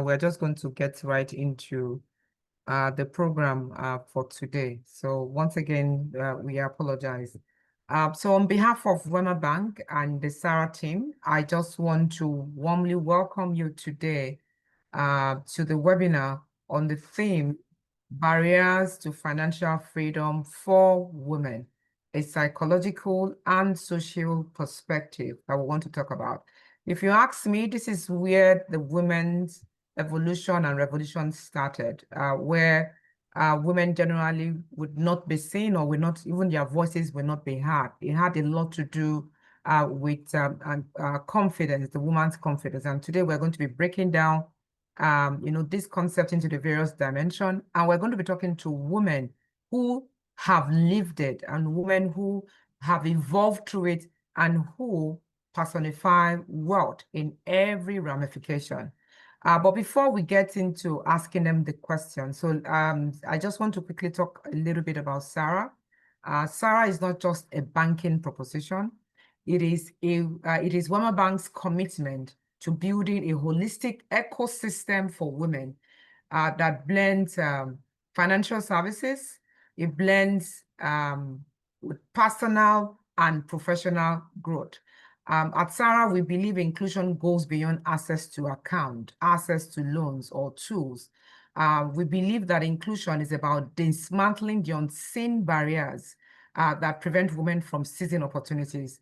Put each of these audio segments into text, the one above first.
we're just going to get right into the program for today. So once again, we apologize. So on behalf of Wema Bank and the SARA team, I just want to warmly welcome you today to the webinar on the theme, Barriers to Financial Freedom for Women, a psychological and social perspective that we want to talk about. If you ask me, this is where the women's evolution and revolution started, where women generally would not be seen or would not, even their voices would not be heard. It had a lot to do with confidence, the woman's confidence. And today we're going to be breaking down this concept into the various dimensions. And we're going to be talking to women who have lived it and women who have evolved through it and who personify wealth in every ramification. But before we get into asking them the question, so I just want to quickly talk a little bit about SARA. SARA is not just a banking proposition. It is Wema Bank's commitment to building a holistic ecosystem for women that blends financial services. It blends with personal and professional growth. At SARA, we believe inclusion goes beyond access to account, access to loans or tools. We believe that inclusion is about dismantling the unseen barriers that prevent women from seizing opportunities.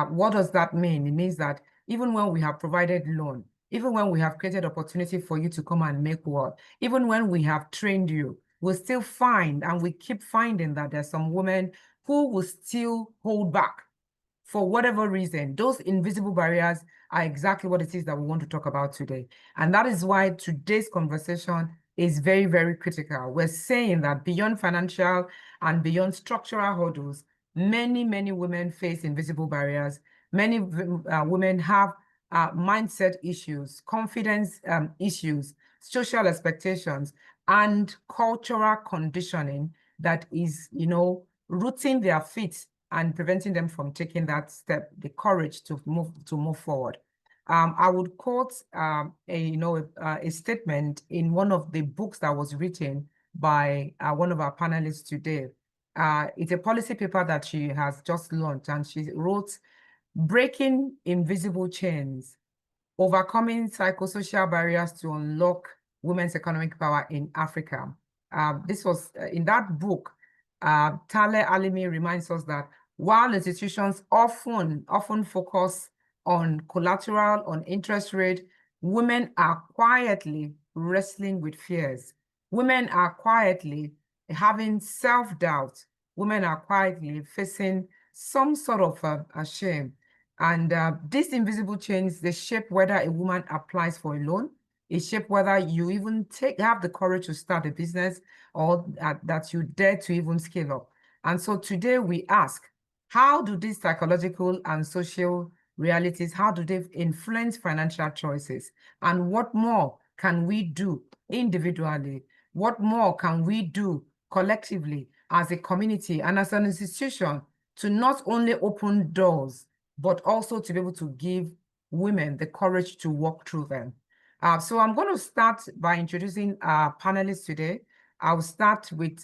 What does that mean? It means that even when we have provided loan, even when we have created opportunity for you to come and make work, even when we have trained you, we'll still find, and we keep finding that there's some women who will still hold back for whatever reason. Those invisible barriers are exactly what it is that we want to talk about today. And that is why today's conversation is very, very critical. We're saying that beyond financial and beyond structural hurdles, many, many women face invisible barriers. Many women have mindset issues, confidence issues, social expectations, and cultural conditioning that is, rooting their feet and preventing them from taking that step, the courage to move forward. I would quote a statement in one of the books that was written by one of our panelists today. It's a policy paper that she has just launched, and she wrote, "Breaking Invisible Chains, Overcoming Psychosocial Barriers to Unlock Women's Economic Power in Africa." This was in that book. Tale Alimi reminds us that while institutions often focus on collateral, on interest rate, women are quietly wrestling with fears. Women are quietly having self-doubt. Women are quietly facing some sort of a shame. And these invisible chains, they shape whether a woman applies for a loan. It shape whether you even have the courage to start a business or that you dare to even scale up. And so today we ask, how do these psychological and social realities, how do they influence financial choices? And what more can we do individually? What more can we do collectively as a community and as an institution to not only open doors, but also to be able to give women the courage to walk through them? So I'm going to start by introducing our panelists today. I'll start with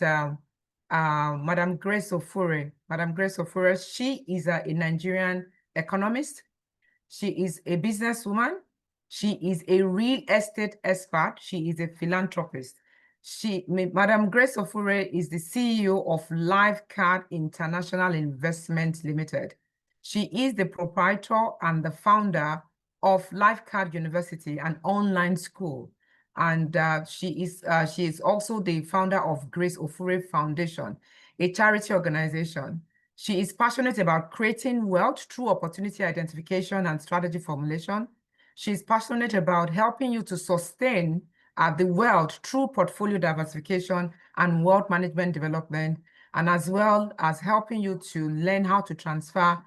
Madam Grace Ofure. Madam Grace Ofure, she is a Nigerian economist. She is a businesswoman. She is a real estate expert. She is a philanthropist. Madam Grace Ofure is the CEO of LifeCard International Investment Limited. She is the proprietor and the founder of LifeCard University, an online school. And she is also the founder of Grace Ofure Foundation, a charity organization. She is passionate about creating wealth through opportunity identification and strategy formulation. She is passionate about helping you to sustain the wealth through portfolio diversification and wealth management development, and as well as helping you to learn how to transfer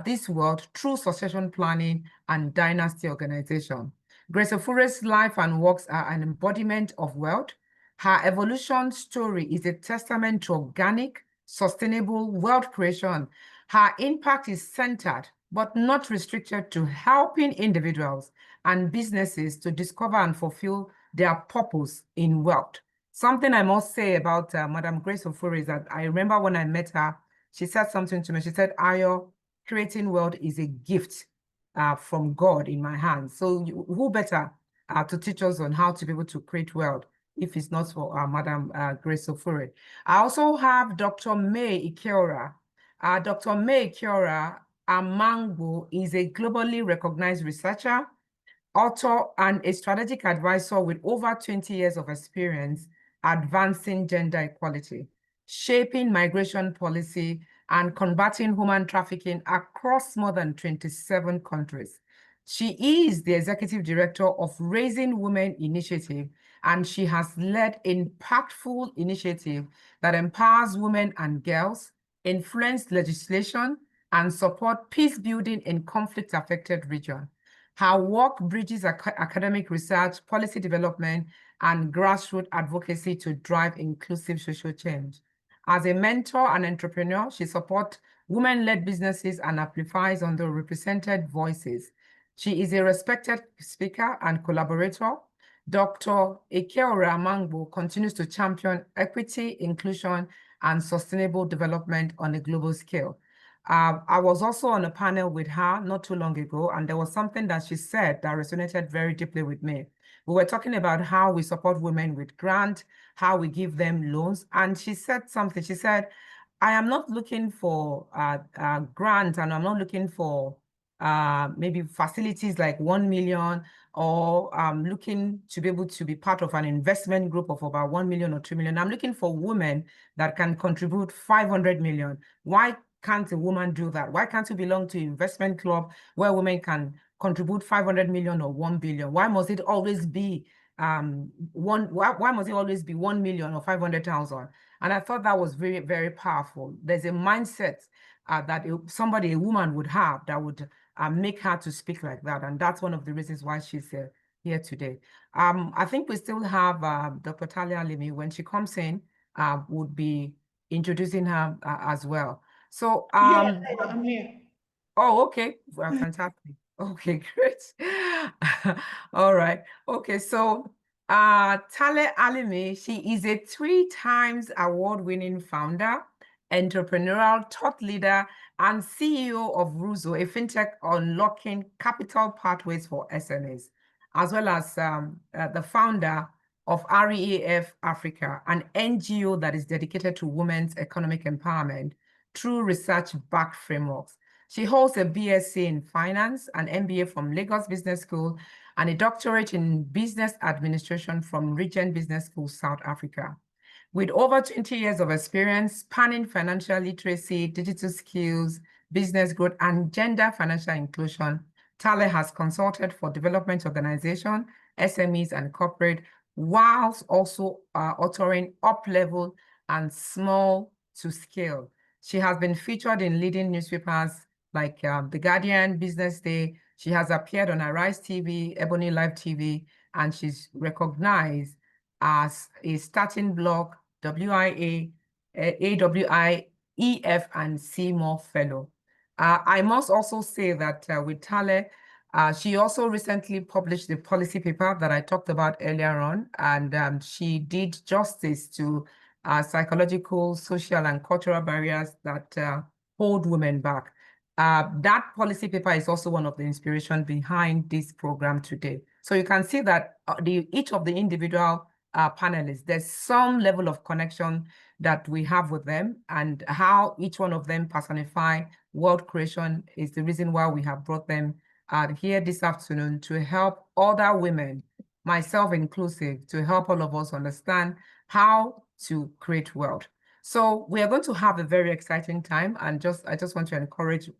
this wealth through succession planning and dynasty organization. Grace Ofure's life and works are an embodiment of wealth. Her evolution story is a testament to organic, sustainable wealth creation. Her impact is centered, but not restricted to helping individuals and businesses to discover and fulfill their purpose in wealth. Something I must say about Madam Grace Ofori is that I remember when I met her, she said something to me. She said, Ayo, creating wealth is a gift from God in my hands. So who better to teach us on how to be able to create wealth if it's not for Madam Grace Ofori. I also have Dr. May Ikeora. Dr. May Ikeora Amangbo is a globally recognized researcher, author, and a strategic advisor with over 20 years of experience advancing gender equality, shaping migration policy, and combating human trafficking across more than 27 countries. She is the executive director of Raising Women Initiative, and she has led impactful initiative that empowers women and girls, influence legislation, and support peace building in conflict-affected regions. Her work bridges academic research, policy development, and grassroots advocacy to drive inclusive social change. As a mentor and entrepreneur, she supports women-led businesses and amplifies underrepresented voices. She is a respected speaker and collaborator. Dr. Ikeora Amangbo continues to champion equity, inclusion, and sustainable development on a global scale. I was also on a panel with her not too long ago, and there was something that she said that resonated very deeply with me. We were talking about how we support women with grant, how we give them loans, and she said something. She said, I am not looking for grant, and I'm not looking for maybe facilities like 1 million, or looking to be able to be part of an investment group of about 1 million or 2 million. I'm looking for women that can contribute 500 million. Why can't a woman do that? Why can't you belong to an investment club where women can contribute 500 million or 1 billion? Why must it always be why must it always be 1 million or 500,000? And I thought that was very, very powerful. There's a mindset that a woman would have that would make her to speak like that. And that's one of the reasons why she's here today. I think we still have Dr. Talia Alimi. When she comes in, would be introducing her as well. So, yes, I'm here. Oh, okay. Well, fantastic. Okay, great. All right. Okay, so Tale Alimi, she is a 3 times award-winning founder, entrepreneurial thought leader, and CEO of Ruzo, a fintech unlocking capital pathways for SMEs, as well as the founder of REAF Africa, an NGO that is dedicated to women's economic empowerment through research-backed frameworks. She holds a BSc in finance, an MBA from Lagos Business School, and a doctorate in business administration from Regent Business School, South Africa. With over 20 years of experience spanning financial literacy, digital skills, business growth, and gender financial inclusion, Tale has consulted for development organization, SMEs, and corporate, whilst also authoring up-level and small to scale. She has been featured in leading newspapers like The Guardian, Business Day. She has appeared on Arise TV, Ebony Live TV, and she's recognized as a starting block WIA, AWIEF, and Seymour Fellow. I must also say that with Tale, she also recently published the policy paper that I talked about earlier on, and she did justice to psychological, social, and cultural barriers that hold women back. That policy paper is also one of the inspiration behind this program today. So you can see that each of the individual panelists, there's some level of connection that we have with them, and how each one of them personify world creation is the reason why we have brought them here this afternoon to help other women, myself inclusive, to help all of us understand how to create wealth. So we are going to have a very exciting time, and I just want to encourage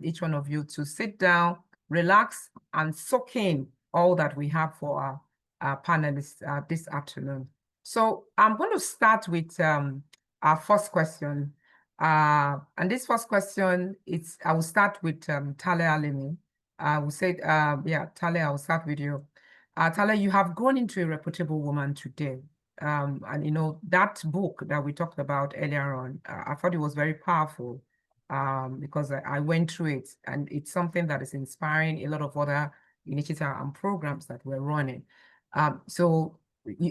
each one of you to sit down, relax, and soak in all that we have for our panelists this afternoon. So I'm going to start with our first question. And this first question, I will start with Tale Alimi. I will say, yeah, Tale, I will start with you. Tale, you have grown into a reputable woman today. And you know, that book that we talked about earlier on, I thought it was very powerful because I went through it, and it's something that is inspiring a lot of other initiatives and programs that we're running. So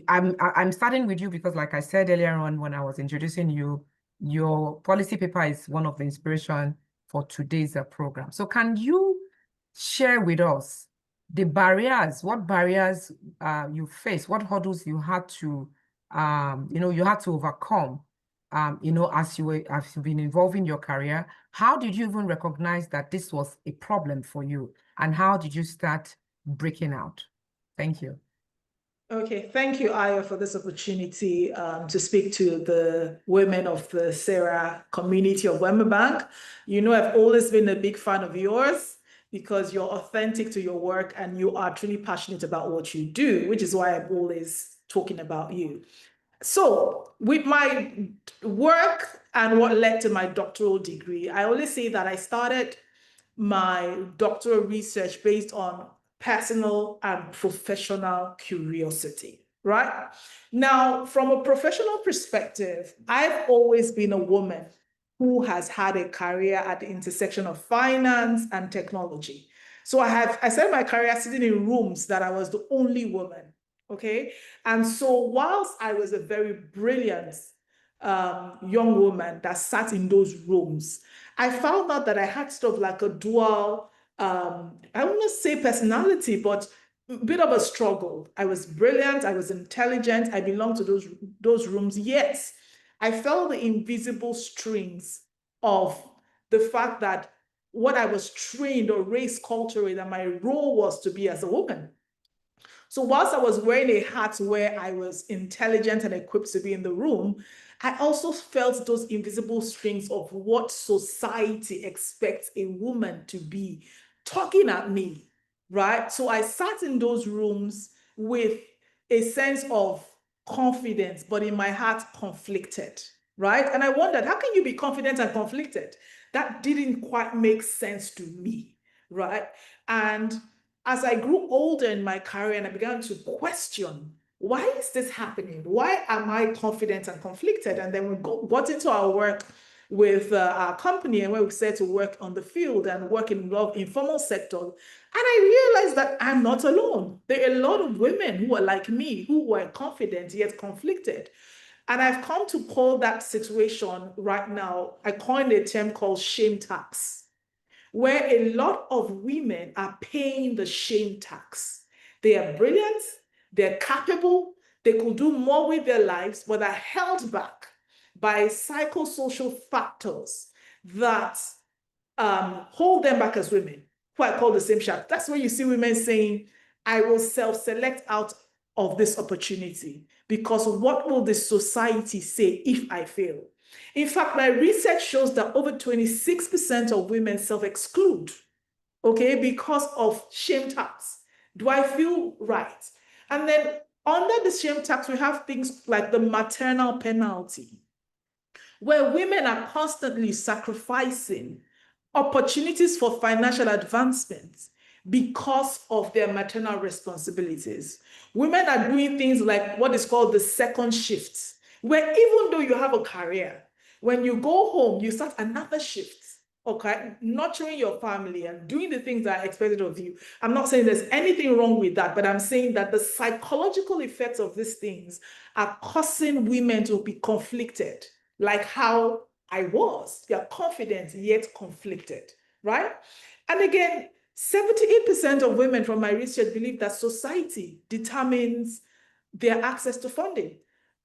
I'm starting with you because, like I said earlier on when I was introducing you, your policy paper is one of the inspiration for today's program. So can you share with us the barriers, what barriers you face, what hurdles you had to, you had to overcome, as you've been involved in your career? How did you even recognize that this was a problem for you? And how did you start breaking out? Thank you. Okay, thank you, Aya, for this opportunity to speak to the women of the Sarah community of WEMABank. You know, I've always been a big fan of yours because you're authentic to your work and you are truly passionate about what you do, which is why I'm always talking about you. So with my work and what led to my doctoral degree, I always say that I started my doctoral research based on personal and professional curiosity, right? Now, from a professional perspective, I've always been a woman who has had a career at the intersection of finance and technology. So I started my career sitting in rooms that I was the only woman, okay? And so whilst I was a very brilliant young woman that sat in those rooms, I found out that I had sort of like a dual, I wouldn't say personality, but a bit of a struggle. I was brilliant, I was intelligent, I belonged to those rooms, yet I felt the invisible strings of the fact that what I was trained or raised culturally, that my role was to be as a woman. So whilst I was wearing a hat where I was intelligent and equipped to be in the room, I also felt those invisible strings of what society expects a woman to be talking at me, right? So I sat in those rooms with a sense of confidence, but in my heart, conflicted, right? And I wondered, how can you be confident and conflicted? That didn't quite make sense to me, right? And as I grew older in my career and I began to question, why is this happening? Why am I confident and conflicted? And then we got into our work with our company and where we said to work on the field and work in a lot of informal sector. And I realized that I'm not alone. There are a lot of women who are like me, who were confident yet conflicted. And I've come to call that situation right now, I coined a term called shame tax, where a lot of women are paying the shame tax. They are brilliant, they're capable, they could do more with their lives, but are held back by psychosocial factors that hold them back as women, who I call the same shaft. That's where you see women saying, I will self-select out of this opportunity because what will the society say if I fail? In fact, my research shows that over 26% of women self-exclude, okay, because of shame tax. Do I feel right? And then under the shame tax, we have things like the maternal penalty, where women are constantly sacrificing opportunities for financial advancement because of their maternal responsibilities. Women are doing things like what is called the second shift, where even though you have a career, when you go home, you start another shift, okay? Nurturing your family and doing the things that are expected of you. I'm not saying there's anything wrong with that, but I'm saying that the psychological effects of these things are causing women to be conflicted, like how I was. They are confident yet conflicted, right? And again, 78% of women from my research believe that society determines their access to funding.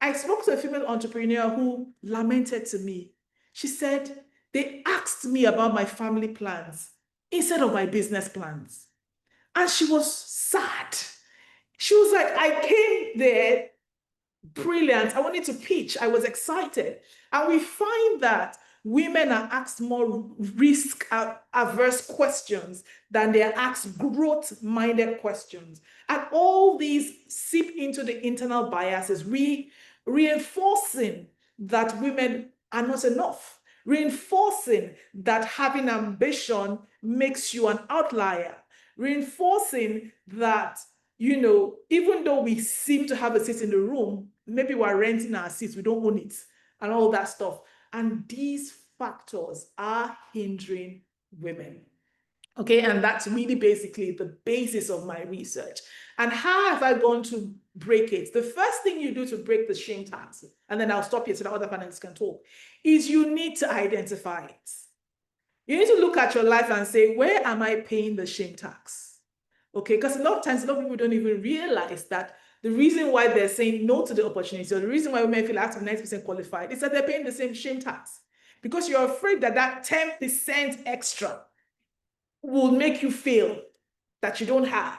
I spoke to a female entrepreneur who lamented to me. She said, they asked me about my family plans instead of my business plans. And she was sad. She was like, I came there brilliant. I wanted to pitch. I was excited. And we find that women are asked more risk averse questions than they are asked growth minded questions. And all these seep into the internal biases, reinforcing that women are not enough, reinforcing that having ambition makes you an outlier, reinforcing that, you know, even though we seem to have a seat in the room, maybe we're renting our seats, we don't own it, and all that stuff. And these factors are hindering women. Okay, and that's really basically the basis of my research. And how have I gone to break it? The first thing you do to break the shame tax, and then I'll stop here so the other panelists can talk, is you need to identify it. You need to look at your life and say, where am I paying the shame tax? Okay, because a lot of times, a lot of people don't even realize that the reason why they're saying no to the opportunity, or the reason why women feel out of 90% qualified, is that they're paying the same shame tax. Because you're afraid that that 10% extra will make you feel that you don't have.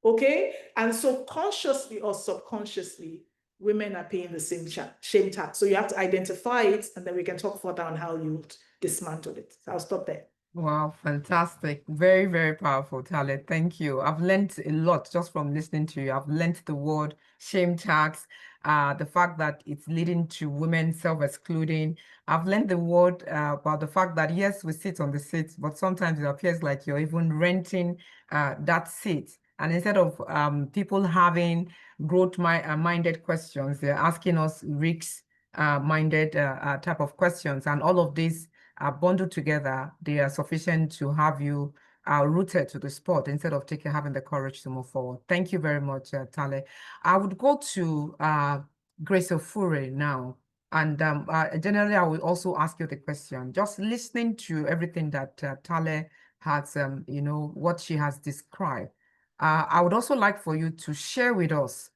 Okay? And so consciously or subconsciously, women are paying the same shame tax. So you have to identify it, and then we can talk further on how you dismantle it. So I'll stop there. Wow, fantastic. Very, very powerful, Tale. Thank you. I've learned a lot just from listening to you. I've learned the word shame tax, the fact that it's leading to women self-excluding. I've learned the word about the fact that, yes, we sit on the seat, but sometimes it appears like you're even renting that seat. And instead of people having growth-minded questions, they're asking us risk-minded type of questions. And all of these are bundled together, they are sufficient to have you rooted to the spot instead of having the courage to move forward. Thank you very much, Tale. I would go to Grace Ofure now. And generally, I will also ask you the question. Just listening to everything that Tale has, what she has described, I would also like for you to share with us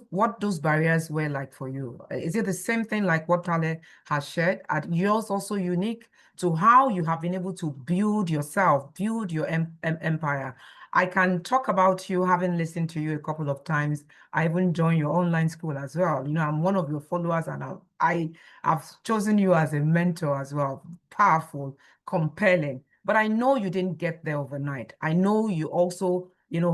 what those barriers were like for you. Is it the same thing like what Tale has shared? Are yours also unique to how you have been able to build yourself, build your empire? I can talk about you, having listened to you a couple of times. I even joined your online school as well. I'm one of your followers, and I have chosen you as a mentor as well. Powerful, compelling. But I know you didn't get there overnight. I know you also,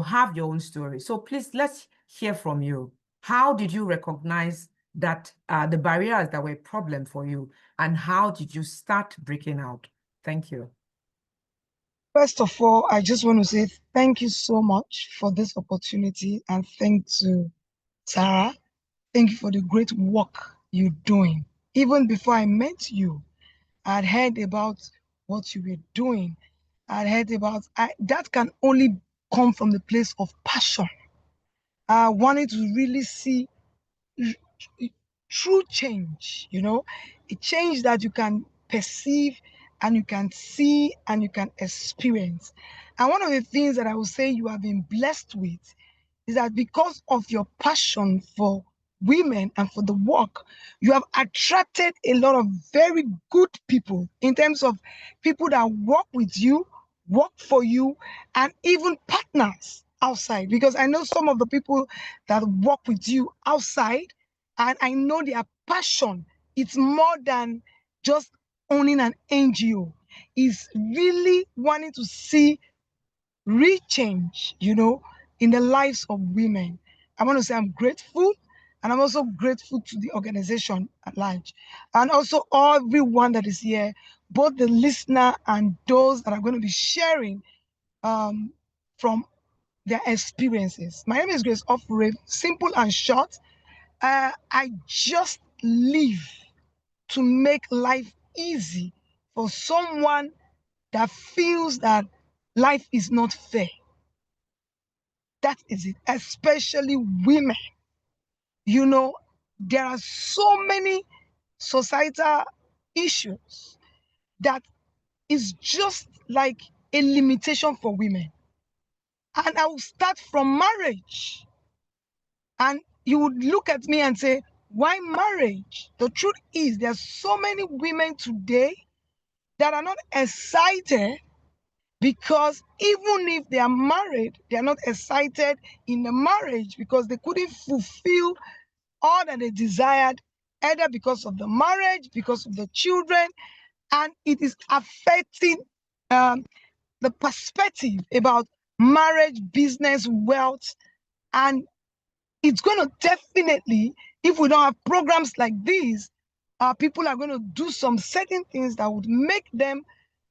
have your own story. So please, let's hear from you. How did you recognize that the barriers that were a problem for you, and how did you start breaking out? Thank you. First of all, I just want to say thank you so much for this opportunity, and thanks to Sarah. Thank you for the great work you're doing. Even before I met you, I'd heard about what you were doing. I'd heard about that can only come from the place of passion. I wanted to really see true change, a change that you can perceive and you can see and you can experience. And one of the things that I would say you have been blessed with is that because of your passion for women and for the work, you have attracted a lot of very good people in terms of people that work with you, work for you, and even partners outside. Because I know some of the people that work with you outside, and I know their passion. It's more than just owning an NGO. It's really wanting to see real change, in the lives of women. I want to say I'm grateful, and I'm also grateful to the organization at large, and also everyone that is here, both the listener and those that are going to be sharing from their experiences. My name is Grace Ofure. Simple and short. I just live to make life easy for someone that feels that life is not fair. That is it, especially women. There are so many societal issues that is just like a limitation for women. And I will start from marriage. And you would look at me and say, why marriage? The truth is, there are so many women today that are not excited because even if they are married, they are not excited in the marriage because they couldn't fulfill all that they desired, either because of the marriage, because of the children, and it is affecting the perspective about marriage, business, wealth, and it's going to definitely, if we don't have programs like these, people are going to do some certain things that would make them,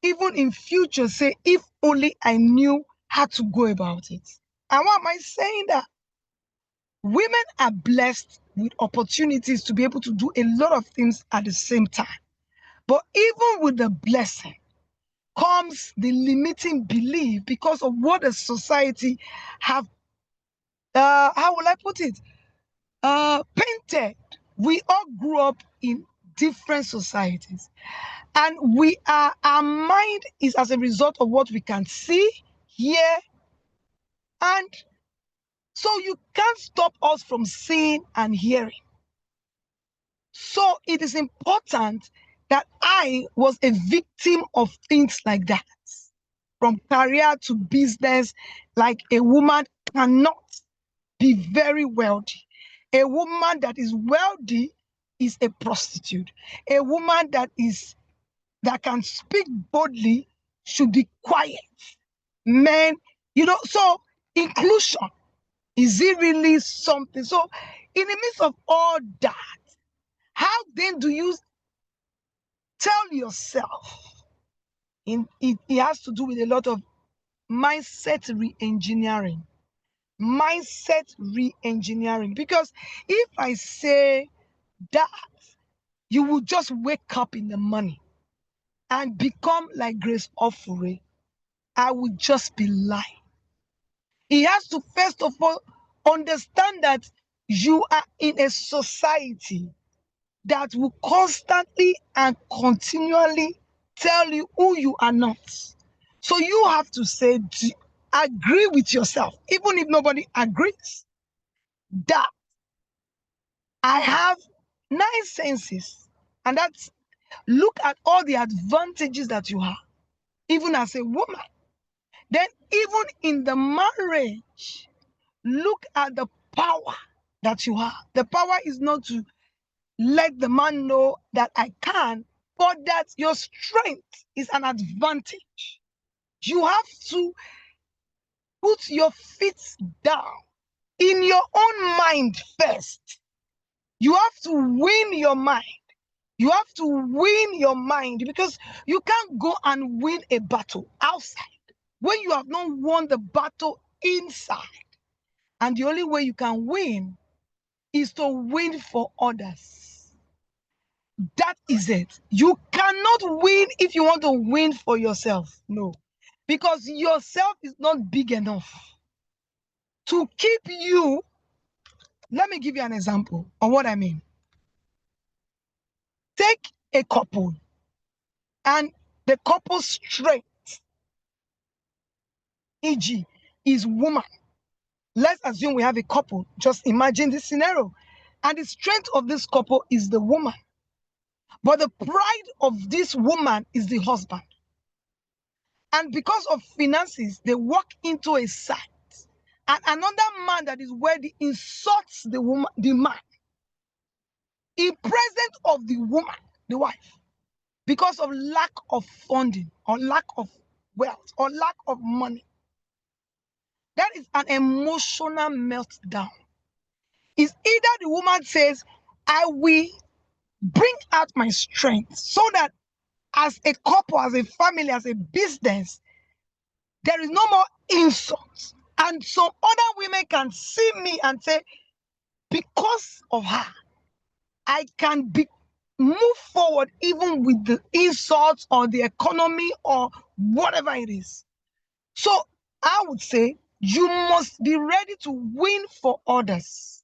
even in future, say, if only I knew how to go about it. And why am I saying that? Women are blessed with opportunities to be able to do a lot of things at the same time. But even with the blessing becomes the limiting belief because of what the society have, how will I put it, painted. We all grew up in different societies, and our mind is as a result of what we can see, hear, and so you can't stop us from seeing and hearing. So it is important that I was a victim of things like that, from career to business. Like, a woman cannot be very wealthy. A woman that is wealthy is a prostitute. A woman that can speak boldly should be quiet. Men, so inclusion, is it really something? So in the midst of all that, how then do you tell yourself? It has to do with a lot of mindset re-engineering. Mindset re-engineering. Because if I say that you will just wake up in the morning and become like Grace Ofure, I would just be lying. He has to first of all understand that you are in a society that will constantly and continually tell you who you are not. So you have to say, agree with yourself, even if nobody agrees, that I have 9 senses, and that's, look at all the advantages that you have, even as a woman. Then even in the marriage, look at the power that you have. The power is not to let the man know that I can, but that your strength is an advantage. You have to put your feet down in your own mind first. You have to win your mind. You have to win your mind, because you can't go and win a battle outside when you have not won the battle inside. And the only way you can win is to win for others. That is it. You cannot win if you want to win for yourself. No. Because yourself is not big enough to keep you. Let me give you an example of what I mean. Take a couple, and the couple's strength, e.g., is woman. Let's assume we have a couple. Just imagine this scenario. And the strength of this couple is the woman. But the pride of this woman is the husband. And because of finances, they walk into a site, and another man that is worthy insults the woman, the man, in presence of the woman, the wife, because of lack of funding, or lack of wealth, or lack of money. That is an emotional meltdown. It's either the woman says, I will bring out my strength so that as a couple, as a family, as a business, there is no more insults. And some other women can see me and say, because of her, I can move forward even with the insults or the economy or whatever it is. So I would say you must be ready to win for others.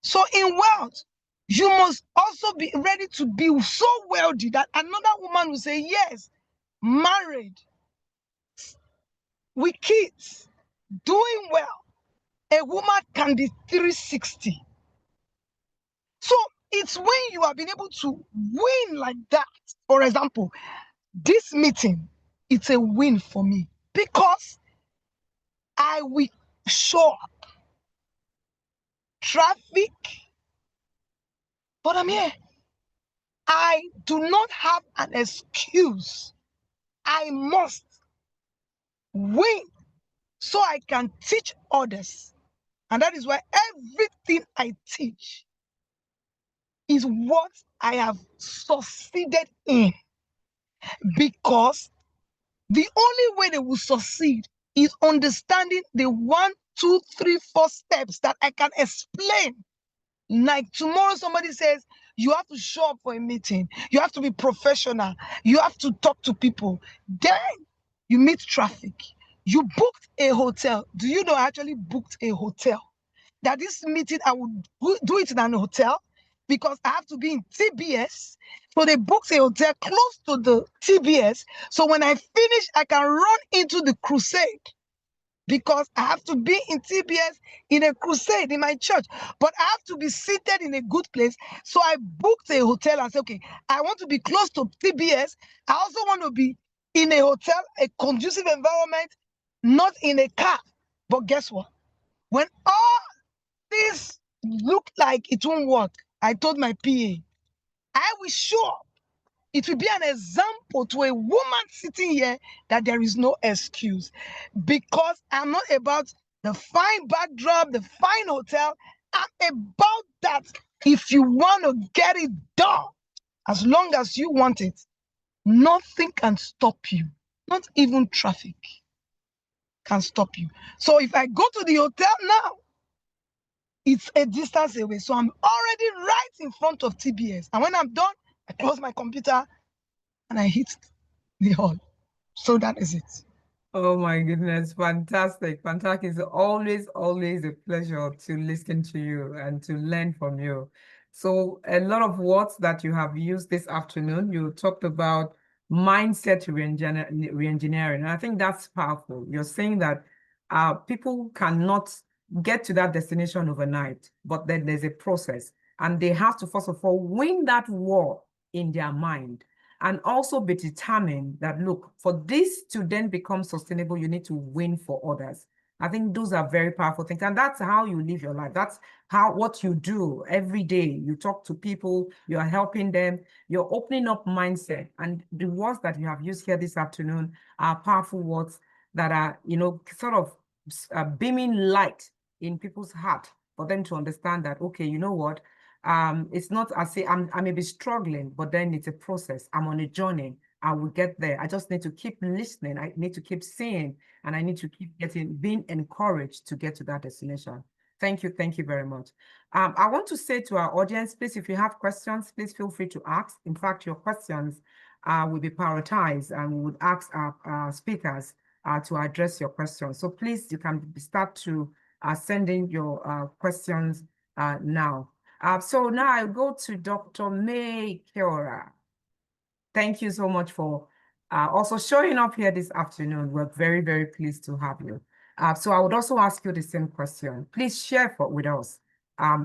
So in wealth, you must also be ready to be so wealthy that another woman will say, yes, married, with kids, doing well, a woman can be 360. So it's when you have been able to win like that. For example, this meeting, it's a win for me because I will show up. Traffic, but I'm here. I do not have an excuse. I must win so I can teach others. And that is why everything I teach is what I have succeeded in. Because the only way they will succeed is understanding the 1, 2, 3, 4 steps that I can explain. Like tomorrow somebody says, You have to show up for a meeting. You have to be professional. You have to talk to people. Then you meet traffic. You booked a hotel. Do you know I actually booked a hotel? That this meeting, I would do it in an hotel because I have to be in TBS. So they booked a hotel close to the TBS. So when I finish, I can run into the crusade because I have to be in TBS in a crusade in my church. But I have to be seated in a good place. So I booked a hotel and said, okay, I want to be close to TBS. I also want to be in a hotel, a conducive environment, not in a car. But guess what? When all this looked like it won't work, I told my PA, I will show up. It will be an example to a woman sitting here that there is no excuse, because I'm not about the fine backdrop, the fine hotel. I'm about that. If you want to get it done, as long as you want it, nothing can stop you. Not even traffic can stop you. So if I go to the hotel now, it's a distance away. So I'm already right in front of TBS. And when I'm done, I close my computer and I hit the hall. So that is it. Oh my goodness, fantastic. Fantastic. It's always a pleasure to listen to you and to learn from you. So a lot of words that you have used this afternoon, you talked about mindset reengineering. And I think that's powerful. You're saying that people cannot get to that destination overnight, but then there's a process. And they have to, first of all, win that war in their mind. And also be determined that, look, for this to then become sustainable, you need to win for others. I think those are very powerful things. And that's how you live your life. That's what you do every day. You talk to people, you are helping them, you're opening up mindset. And the words that you have used here this afternoon are powerful words that are, sort of beaming light in people's heart for them to understand that, okay, you know what? It's not as if I may be struggling, but then it's a process. I'm on a journey. I will get there. I just need to keep listening. I need to keep seeing, and I need to keep being encouraged to get to that destination. Thank you. Thank you very much. I want to say to our audience, please, if you have questions, please feel free to ask. In fact, your questions will be prioritized, and we would ask our speakers to address your questions. So please, you can start to send in your questions now. So now I go to Dr. May Kiora. Thank you so much for also showing up here this afternoon. We're very, very pleased to have you. So I would also ask you the same question. Please share with us,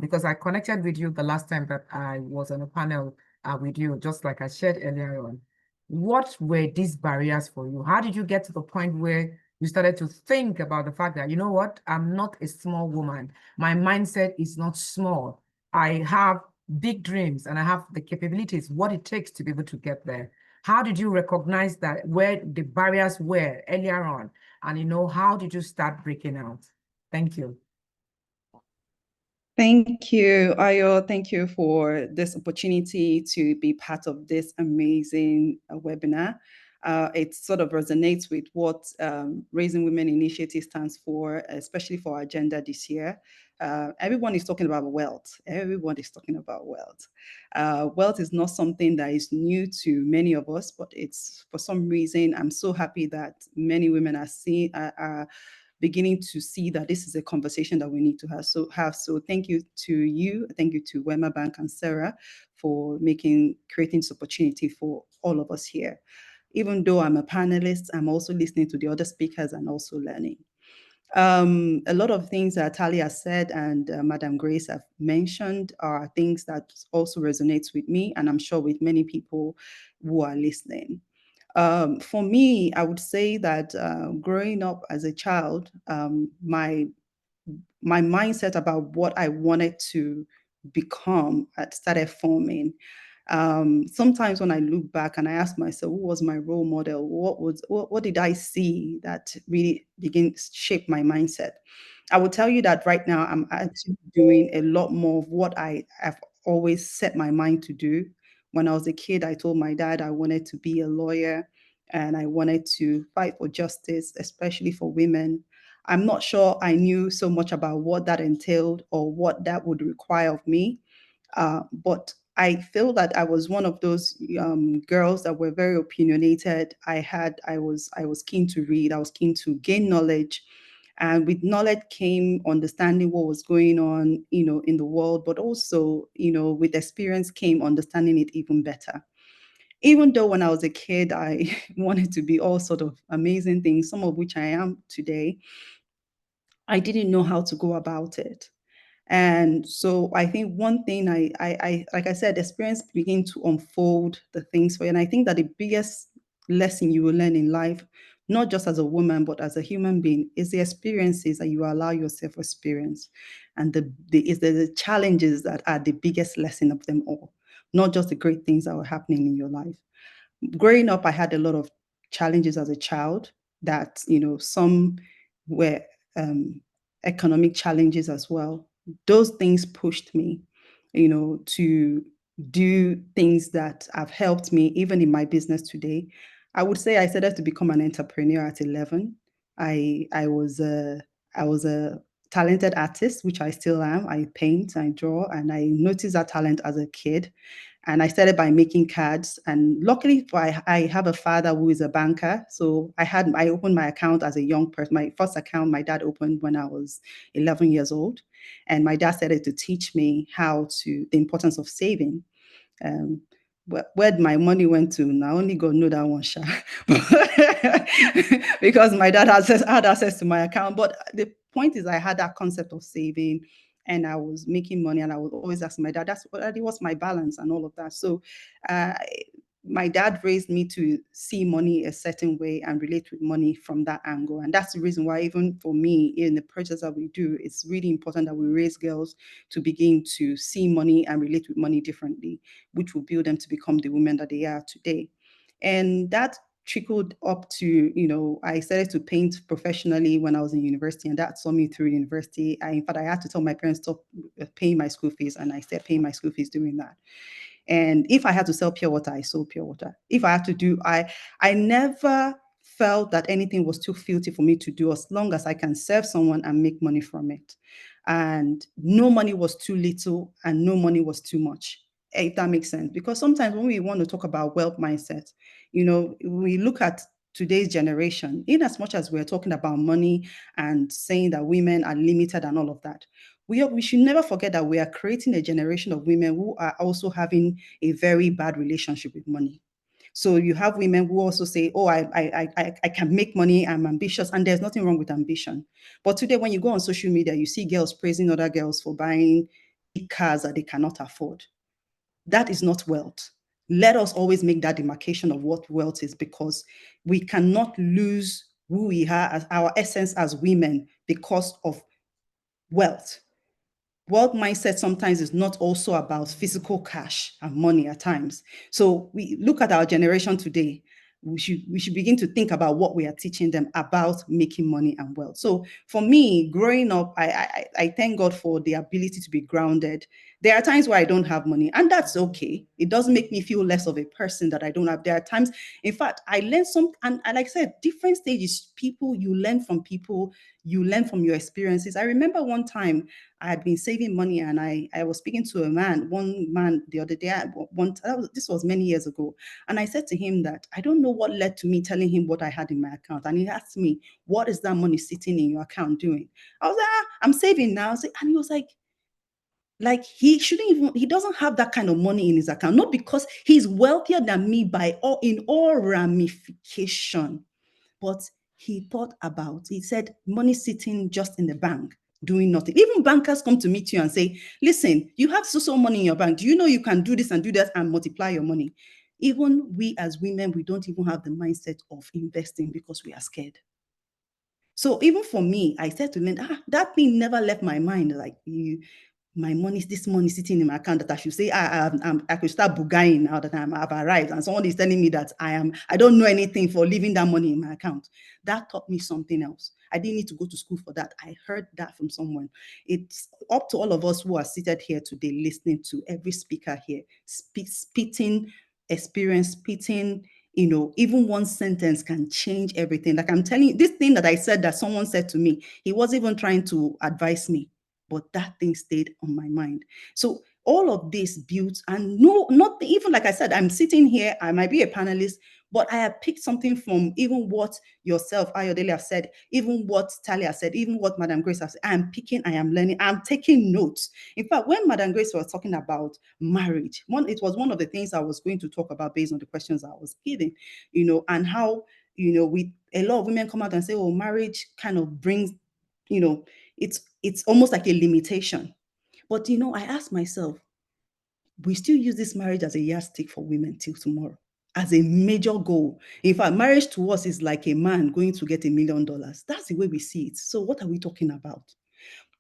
because I connected with you the last time that I was on a panel with you, just like I shared earlier on. What were these barriers for you? How did you get to the point where you started to think about the fact that, you know what, I'm not a small woman. My mindset is not small. I have big dreams and I have the capabilities, what it takes to be able to get there. How did you recognize that, where the barriers were earlier on? And how did you start breaking out? Thank you. Thank you, Ayo. Thank you for this opportunity to be part of this amazing webinar. It sort of resonates with what Raising Women Initiative stands for, especially for our agenda this year. Everyone is talking about wealth. Everyone is talking about wealth. Wealth is not something that is new to many of us, but it's, for some reason, I'm so happy that many women are beginning to see that this is a conversation that we need to have. So thank you to you. Thank you to Wema Bank and Sarah for creating this opportunity for all of us here. Even though I'm a panelist, I'm also listening to the other speakers and also learning. A lot of things that Talia said and Madam Grace have mentioned are things that also resonates with me, and I'm sure with many people who are listening. For me, I would say that growing up as a child, my mindset about what I wanted to become had started forming. Sometimes when I look back and I ask myself, who was my role model? What did I see that really began to shape my mindset? I will tell you that right now I'm actually doing a lot more of what I have always set my mind to do. When I was a kid, I told my dad I wanted to be a lawyer and I wanted to fight for justice, especially for women. I'm not sure I knew so much about what that entailed or what that would require of me, but I feel that I was one of those girls that were very opinionated. I was keen to read. I was keen to gain knowledge, and with knowledge came understanding what was going on, in the world. But also, with experience came understanding it even better. Even though when I was a kid, I wanted to be all sort of amazing things, some of which I am today, I didn't know how to go about it. And so I think one thing I like I said, experience begin to unfold the things for you. And I think that the biggest lesson you will learn in life, not just as a woman, but as a human being, is the experiences that you allow yourself to experience. And the challenges that are the biggest lesson of them all, not just the great things that were happening in your life. Growing up, I had a lot of challenges as a child that, some were economic challenges as well. Those things pushed me, to do things that have helped me even in my business today. I would say I started to become an entrepreneur at 11. I was a talented artist, which I still am. I paint, I draw, and I noticed that talent as a kid. And I started by making cards. And luckily, I have a father who is a banker. So I opened my account as a young person. My first account, my dad opened when I was 11 years old. And my dad started to teach me the importance of saving. Um, where my money went to, now only God know that one, sha. Because my dad had access to my account. But the point is, I had that concept of saving, and I was making money, and I would always ask my dad, "Daddy, what's my balance?" and all of that. So, uh, my dad raised me to see money a certain way and relate with money from that angle. And that's the reason why, even for me, in the projects that we do, it's really important that we raise girls to begin to see money and relate with money differently, which will build them to become the women that they are today. And that trickled up to, I started to paint professionally when I was in university, and that saw me through university. In fact, I had to tell my parents stop paying my school fees, and I started paying my school fees doing that. And if I had to sell pure water, I sold pure water. If I had to do, I never felt that anything was too filthy for me to do, as long as I can serve someone and make money from it. And no money was too little and no money was too much, if that makes sense. Because sometimes when we want to talk about wealth mindset, we look at today's generation, in as much as we're talking about money and saying that women are limited and all of that, we should never forget that we are creating a generation of women who are also having a very bad relationship with money. So you have women who also say, "Oh, I can make money. I'm ambitious," and there's nothing wrong with ambition. But today, when you go on social media, you see girls praising other girls for buying big cars that they cannot afford. That is not wealth. Let us always make that demarcation of what wealth is, because we cannot lose who we are as our essence as women because of wealth. Wealth mindset sometimes is not also about physical cash and money at times. So we look at our generation today, we should begin to think about what we are teaching them about making money and wealth. So for me, growing up, I thank God for the ability to be grounded. There are times where I don't have money, and that's okay. It doesn't make me feel less of a person that I don't have. There are times, in fact, I learn and like I said, different stages, you learn from people, you learn from your experiences. I remember one time I had been saving money, and I was speaking to one man the other day. This was many years ago, and I said to him that I don't know what led to me telling him what I had in my account, and he asked me, "What is that money sitting in your account doing?" I was like, "I'm saving now." And he was like he doesn't have that kind of money in his account, not because he's wealthier than me in all ramification, but he said money sitting just in the bank doing nothing. Even bankers come to meet you and say, "Listen, you have so money in your bank. Do you know you can do this and do that and multiply your money?" Even we as women, we don't even have the mindset of investing because we are scared. So even for me, I said to Linda, that thing never left my mind. Like, this money sitting in my account, that I should say I could start bugaing now that I've arrived, and someone is telling me that I don't know anything for leaving that money in my account. That taught me something else. I didn't need to go to school for that. I heard that from someone. It's up to all of us who are seated here today, listening to every speaker here, spitting experience, even one sentence can change everything. Like I'm telling you, this thing that I said that someone said to me, he wasn't even trying to advise me, but that thing stayed on my mind. So all of this built, and no, not even like I said, I'm sitting here, I might be a panelist, but I have picked something from even what yourself, Ayodele, have said, even what Talia said, even what Madam Grace has said. I'm picking, I am learning, I'm taking notes. In fact, when Madam Grace was talking about marriage, it was one of the things I was going to talk about based on the questions I was giving, and how, with a lot of women come out and say, oh, marriage kind of brings, it's almost like a limitation. But, I asked myself, we still use this marriage as a yardstick for women till tomorrow, as a major goal. In fact, marriage to us is like a man going to get $1 million. That's the way we see it. So what are we talking about?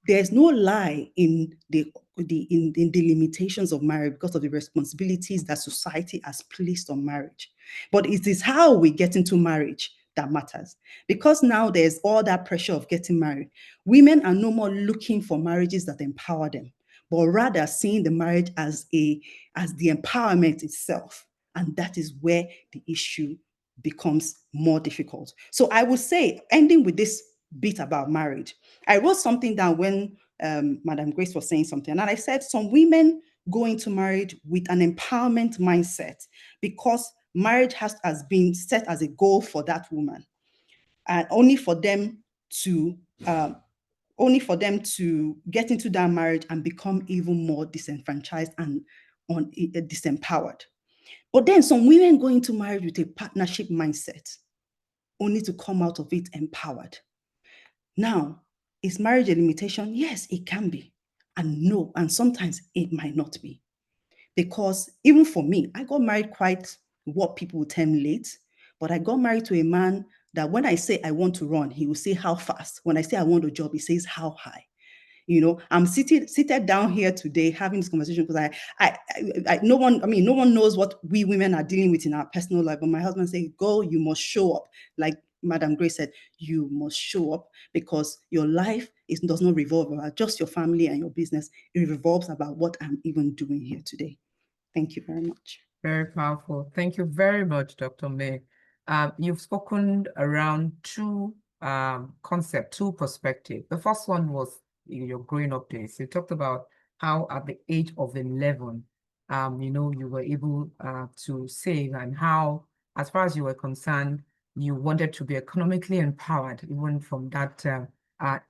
There's no lie in the limitations of marriage because of the responsibilities that society has placed on marriage. But it is how we get into marriage that matters. Because now there's all that pressure of getting married. Women are no more looking for marriages that empower them, but rather seeing the marriage as the empowerment itself. And that is where the issue becomes more difficult. So I would say, ending with this bit about marriage, I wrote something down when Madam Grace was saying something, and I said some women go into marriage with an empowerment mindset because marriage has been set as a goal for that woman, and only for them to get into that marriage and become even more disenfranchised and disempowered. But then some women go into marriage with a partnership mindset, only to come out of it empowered. Now, is marriage a limitation? Yes, it can be. And no, and sometimes it might not be. Because even for me, I got married quite what people would term late, but I got married to a man that when I say I want to run, he will say how fast. When I say I want a job, he says how high. I'm seated down here today having this conversation because no one knows what we women are dealing with in our personal life. But my husband said, "Go, you must show up." Like Madam Grace said, you must show up because your life does not revolve around just your family and your business. It revolves about what I'm even doing here today. Thank you very much. Very powerful. Thank you very much, Dr. May. You've spoken around two concepts, two perspectives. The first one was your growing up days. You talked about how at the age of 11, you were able to save, and how, as far as you were concerned, you wanted to be economically empowered even from that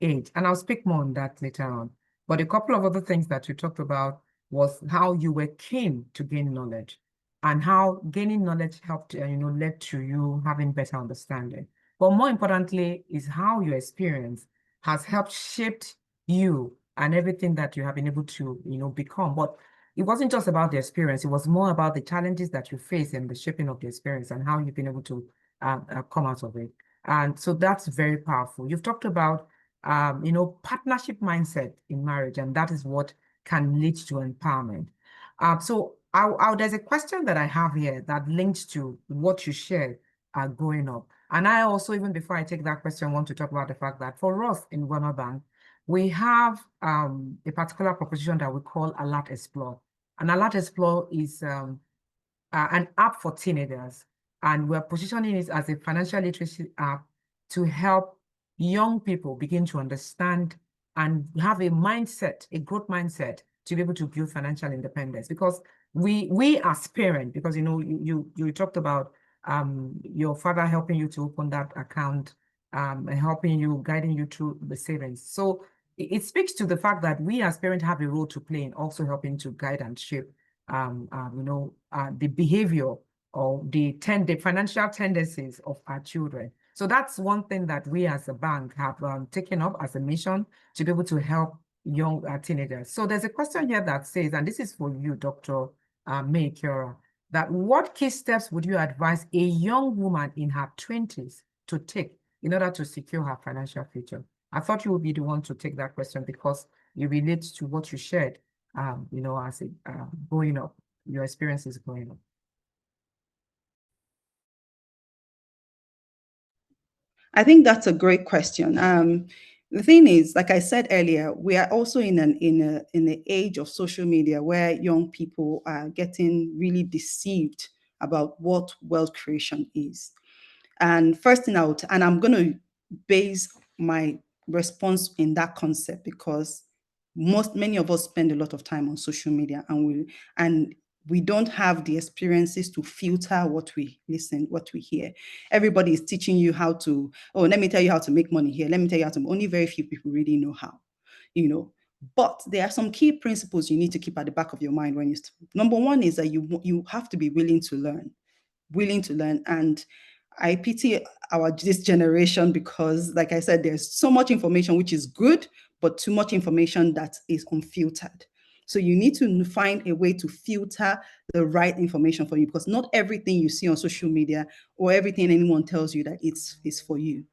age. And I'll speak more on that later on. But a couple of other things that you talked about was how you were keen to gain knowledge, and how gaining knowledge helped, led to you having better understanding. But more importantly is how your experience has helped shaped you and everything that you have been able to, become. But it wasn't just about the experience, it was more about the challenges that you face and the shaping of the experience and how you've been able to come out of it. And so that's very powerful. You've talked about, partnership mindset in marriage, and that is what can lead to empowerment. So there's a question that I have here that links to what you shared growing up. And I also, even before I take that question, want to talk about the fact that for us in Wema Bank, we have a particular proposition that we call Alert Explore. And Alert Explore is an app for teenagers. And we're positioning it as a financial literacy app to help young people begin to understand and have a mindset, a growth mindset, to be able to build financial independence. Because we as parents, because you talked about your father helping you to open that account, helping you, guiding you through the savings. So it speaks to the fact that we as parents have a role to play in also helping to guide and shape the behavior or the financial tendencies of our children. So that's one thing that we as a bank have taken up as a mission, to be able to help young teenagers. So there's a question here that says, and this is for you, Dr. May Kiora, that what key steps would you advise a young woman in her 20s to take in order to secure her financial future? I thought you would be the one to take that question because you relate to what you shared, as growing up, your experiences growing up. I think that's a great question. The thing is, like I said earlier, we are also in an age of social media where young people are getting really deceived about what wealth creation is. And first thing I'm going to base my response in that concept because many of us spend a lot of time on social media, and we don't have the experiences to filter what we listen, what we hear. Everybody is teaching you how to, oh, let me tell you how to make money here. Let me tell you how to, only very few people really know how, But there are some key principles you need to keep at the back of your mind when number one is that you have to be willing to learn. And I pity this generation because, like I said, there's so much information which is good, but too much information that is unfiltered. So you need to find a way to filter the right information for you, because not everything you see on social media or everything anyone tells you that is for you.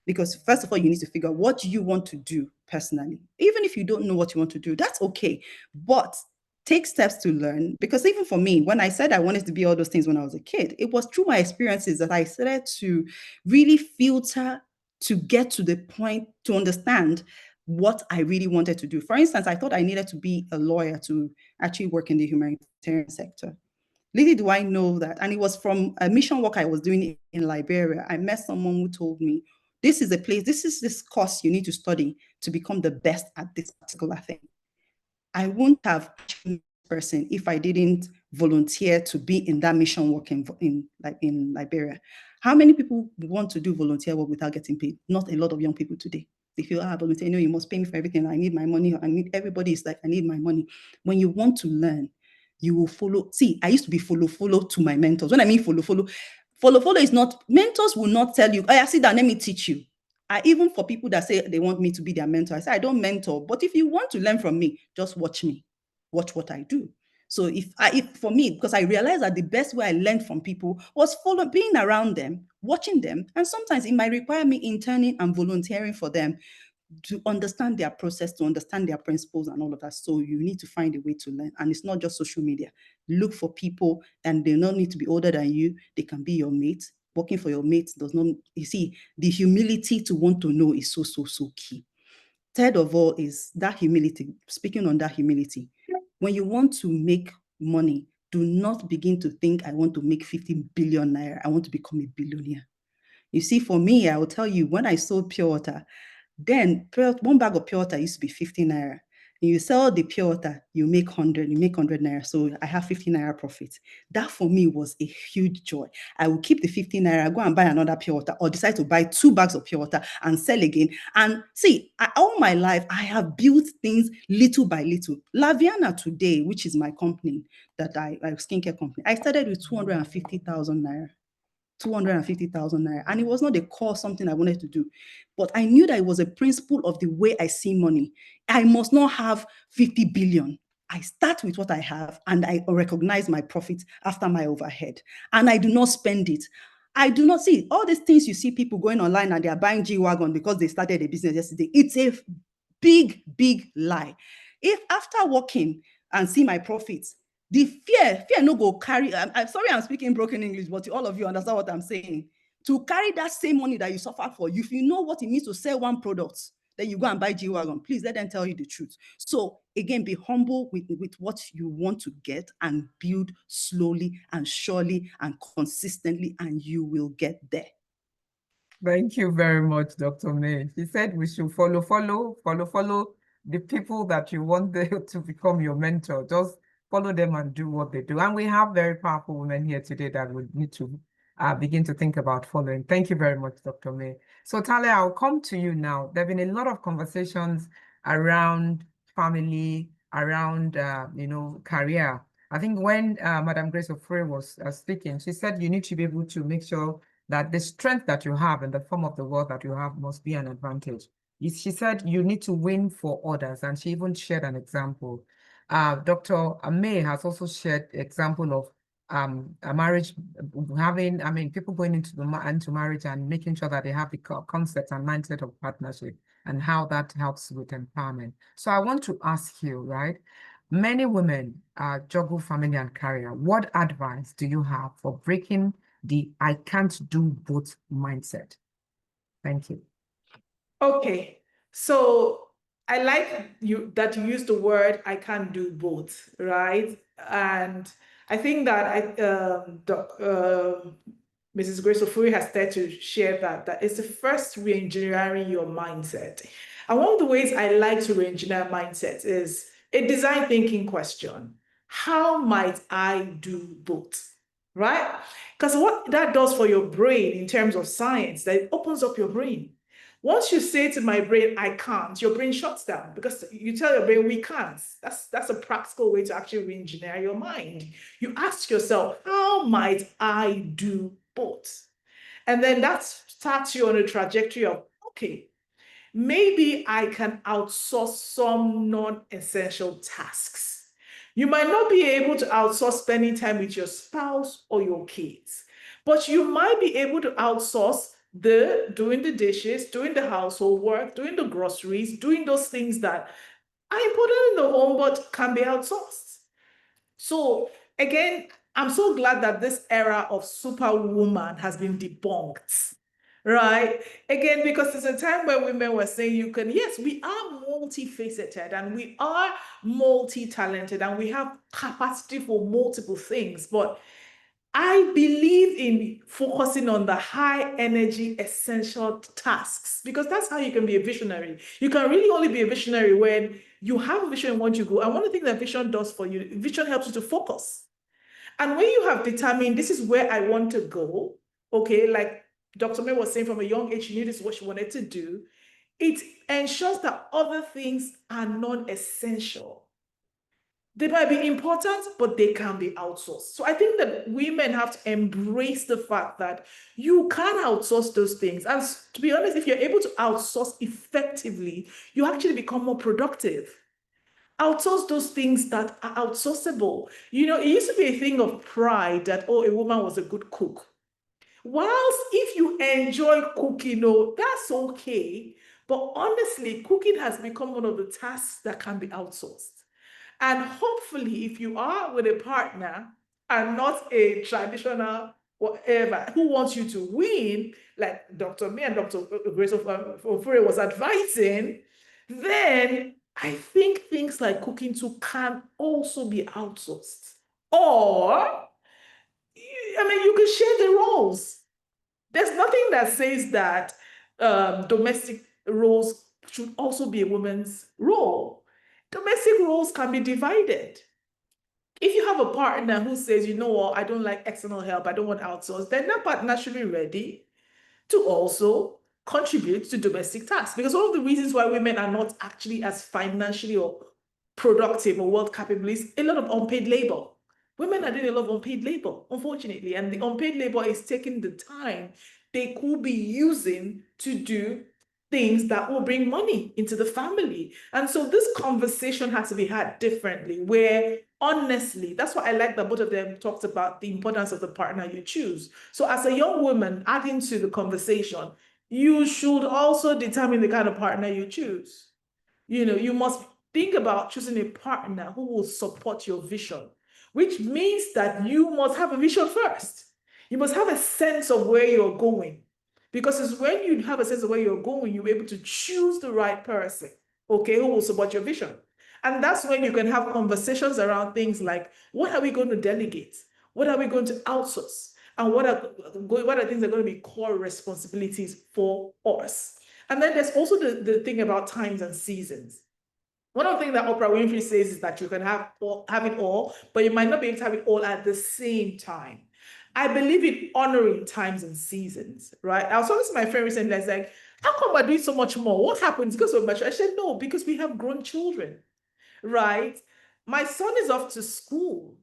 Because first of all, you need to figure out what you want to do personally. Even if you don't know what you want to do, that's okay. But take steps to learn, because even for me, when I said I wanted to be all those things when I was a kid, it was through my experiences that I started to really filter to get to the point to understand what I really wanted to do. For instance, I thought I needed to be a lawyer to actually work in the humanitarian sector. Little do I know that, and it was from a mission work I was doing in Liberia. I met someone who told me, this is a place, this is this course you need to study to become the best at this particular thing. I wouldn't have been this person if I didn't volunteer to be in that mission work in Liberia. How many people want to do volunteer work without getting paid? Not a lot of young people today. They feel, volunteer, you must pay me for everything. I need my money. Everybody is like, I need my money. When you want to learn, you will follow. See, I used to be follow to my mentors. When I mean follow is not, mentors will not tell you, oh, sit down, let me teach you. Even for people that say they want me to be their mentor, I say, I don't mentor, but if you want to learn from me, just watch me, watch what I do. So if for me, because I realized that the best way I learned from people was being around them, watching them, and sometimes it might require me interning and volunteering for them to understand their process, to understand their principles and all of that. So you need to find a way to learn. And it's not just social media. Look for people, and they don't need to be older than you. They can be your mates. Working for your mates does not, you see, the humility to want to know is so key. Third of all is that humility. Speaking on that humility, when you want to make money, do not begin to think, I want to make 50 billion naira. I want to become a billionaire. You see, for me, I will tell you, when I sold pure water, then one bag of pure water used to be 50 naira. And you sell the pure water, you make 100 naira. So I have 50 naira profit. That for me was a huge joy. I will keep the 50 naira, go and buy another pure water, or decide to buy 2 bags of pure water and sell again. And see, all my life, I have built things little by little. Laviana today, which is my company, that I skincare company, I started with 250,000 naira. 250,000 naira. And it was not a core something I wanted to do, but I knew that it was a principle of the way I see money. I must not have 50 billion. I start with what I have, and I recognize my profit after my overhead, and I do not spend it. I do not see all these things you see people going online and they are buying G-Wagon because they started a business yesterday. It's a big lie. If after working and see my profits, the fear no go carry. I'm sorry, I'm speaking broken English, but all of you understand what I'm saying. To carry that same money that you suffer for, if you know what it means to sell one product, then you go and buy G-Wagon. Please let them tell you the truth. So again, be humble with what you want to get, and build slowly and surely and consistently, and you will get there. Thank you very much, Dr. May. She said we should follow the people that you want to become your mentor. Just follow them and do what they do. And we have very powerful women here today that we need to begin to think about following. Thank you very much, Dr. May. So Talia, I'll come to you now. There have been a lot of conversations around family, around career. I think when Madam Grace Ofori was speaking, she said you need to be able to make sure that the strength that you have in the form of the wealth that you have must be an advantage. She said you need to win for others, and she even shared an example. Dr. May has also shared example of a marriage having, people going into marriage and making sure that they have the concept and mindset of partnership, and how that helps with empowerment. So I want to ask you, right? Many women juggle family and career. What advice do you have for breaking the I can't do both mindset? Thank you. Okay, so I like that you use the word I can't do both, right? And I think that Mrs. Grace Ofori has started to share that it's the first re-engineering your mindset. And one of the ways I like to re-engineer mindset is a design thinking question. How might I do both? Right? Because what that does for your brain in terms of science, that it opens up your brain. Once you say to my brain, I can't, your brain shuts down because you tell your brain we can't. That's a practical way to actually re-engineer your mind. You ask yourself, how might I do both? And then that starts you on a trajectory of, okay, maybe I can outsource some non-essential tasks. You might not be able to outsource spending time with your spouse or your kids, but you might be able to outsource doing the dishes, doing the household work, doing the groceries, doing those things that are important in the home but can be outsourced. So again, I'm so glad that this era of superwoman has been debunked, right? Again, because there's a time where women were saying yes, we are multifaceted and we are multi-talented and we have capacity for multiple things, but I believe in focusing on the high energy essential tasks because that's how you can be a visionary. You can really only be a visionary when you have a vision and want you go. And one of the things that vision does for you, vision helps you to focus. And when you have determined this is where I want to go, okay, like Dr. May was saying from a young age, she knew this is what she wanted to do. It ensures that other things are non-essential. They might be important, but they can be outsourced. So I think that women have to embrace the fact that you can outsource those things. And to be honest, if you're able to outsource effectively, you actually become more productive. Outsource those things that are outsourceable. It used to be a thing of pride that, a woman was a good cook. Whilst if you enjoy cooking, that's okay. But honestly, cooking has become one of the tasks that can be outsourced. And hopefully, if you are with a partner and not a traditional whatever who wants you to win, like Dr. May and Dr. Grace Ofure was advising, then I think things like cooking too can also be outsourced. Or, you can share the roles. There's nothing that says that domestic roles should also be a woman's role. Domestic roles can be divided. If you have a partner who says, I don't like external help, I don't want outsource, then that partner should be ready to also contribute to domestic tasks. Because one of the reasons why women are not actually as financially or productive or wealth capable is a lot of unpaid labor. Women are doing a lot of unpaid labor, unfortunately, and the unpaid labor is taking the time they could be using to do things that will bring money into the family. And so this conversation has to be had differently, where honestly, that's why I like that both of them talked about the importance of the partner you choose. So as a young woman, adding to the conversation, you should also determine the kind of partner you choose. You must think about choosing a partner who will support your vision, which means that you must have a vision first. You must have a sense of where you're going. Because it's when you have a sense of where you're going, you're able to choose the right person, okay, who will support your vision. And that's when you can have conversations around things like, what are we going to delegate? What are we going to outsource? And what are things that are going to be core responsibilities for us? And then there's also the thing about times and seasons. One of the things that Oprah Winfrey says is that you can have it all, but you might not be able to have it all at the same time. I believe in honoring times and seasons, right? I was talking to my friend recently, I was like, how come we're doing so much more? What happens? Because we're much. I said, no, because we have grown children, right? My son is off to school.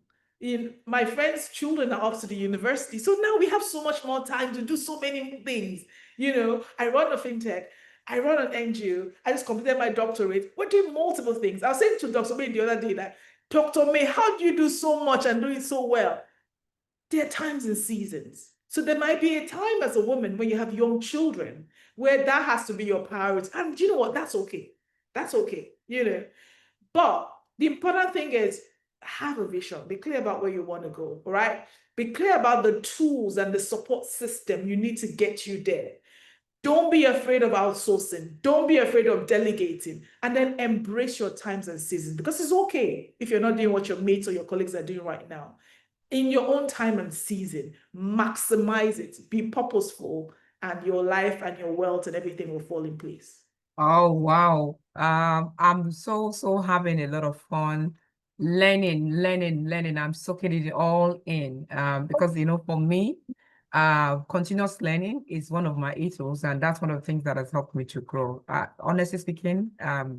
My friends' children are off to the university. So now we have so much more time to do so many things. I run a fintech. I run an NGO. I just completed my doctorate. We're doing multiple things. I was saying to Dr. May the other day that, Dr. May, how do you do so much and do it so well? There are times and seasons. So there might be a time as a woman when you have young children where that has to be your priority. And you know what? That's okay. That's okay. But the important thing is have a vision. Be clear about where you want to go. All right. Be clear about the tools and the support system you need to get you there. Don't be afraid of outsourcing. Don't be afraid of delegating. And then embrace your times and seasons, because it's okay if you're not doing what your mates or your colleagues are doing right now. In your own time and season, maximize it. Be purposeful, and your life and your wealth and everything will fall in place. Oh, wow. I'm so having a lot of fun learning. I'm soaking it all in. Because for me, continuous learning is one of my ethos, and that's one of the things that has helped me to grow. Honestly speaking,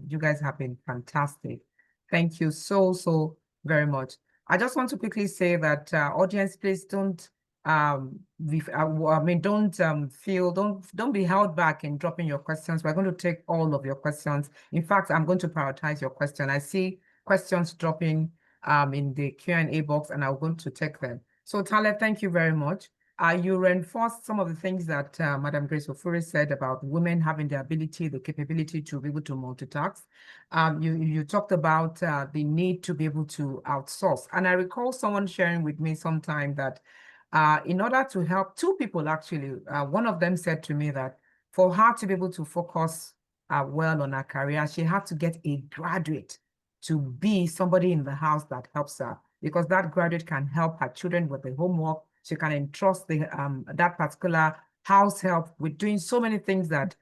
you guys have been fantastic. Thank you so very much. I just want to quickly say that audience, please don't I mean, don't be held back in dropping your questions. We're going to take all of your questions. In fact, I'm going to prioritize your question. I see questions dropping in the Q&A box, and I'm going to take them. So Tale, thank you very much. You reinforced some of the things that Madam Grace Ofuri said about women having the ability, the capability to be able to multitask. You talked about the need to be able to outsource. And I recall someone sharing with me sometime that in order to help two people, actually, one of them said to me that for her to be able to focus well on her career, she had to get a graduate to be somebody in the house that helps her, because that graduate can help her children with the homework. She can entrust that particular house help with doing so many things that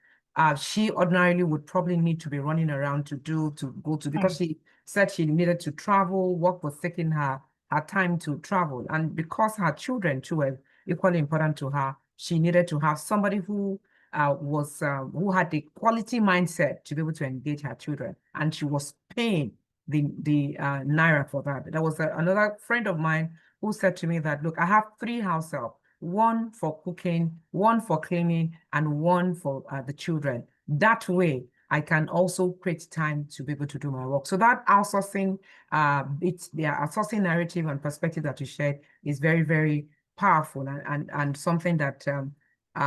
she ordinarily would probably need to be running around to go to, because she said she needed to travel, work was taking her time to travel. And because her children too were equally important to her, she needed to have somebody who had the quality mindset to be able to engage her children. And she was paying the naira for that. There was another friend of mine who said to me that, look, I have 3 house help, one for cooking, one for cleaning, and one for the children. That way, I can also create time to be able to do my work. So that outsourcing, the outsourcing narrative and perspective that you shared is very powerful, and something that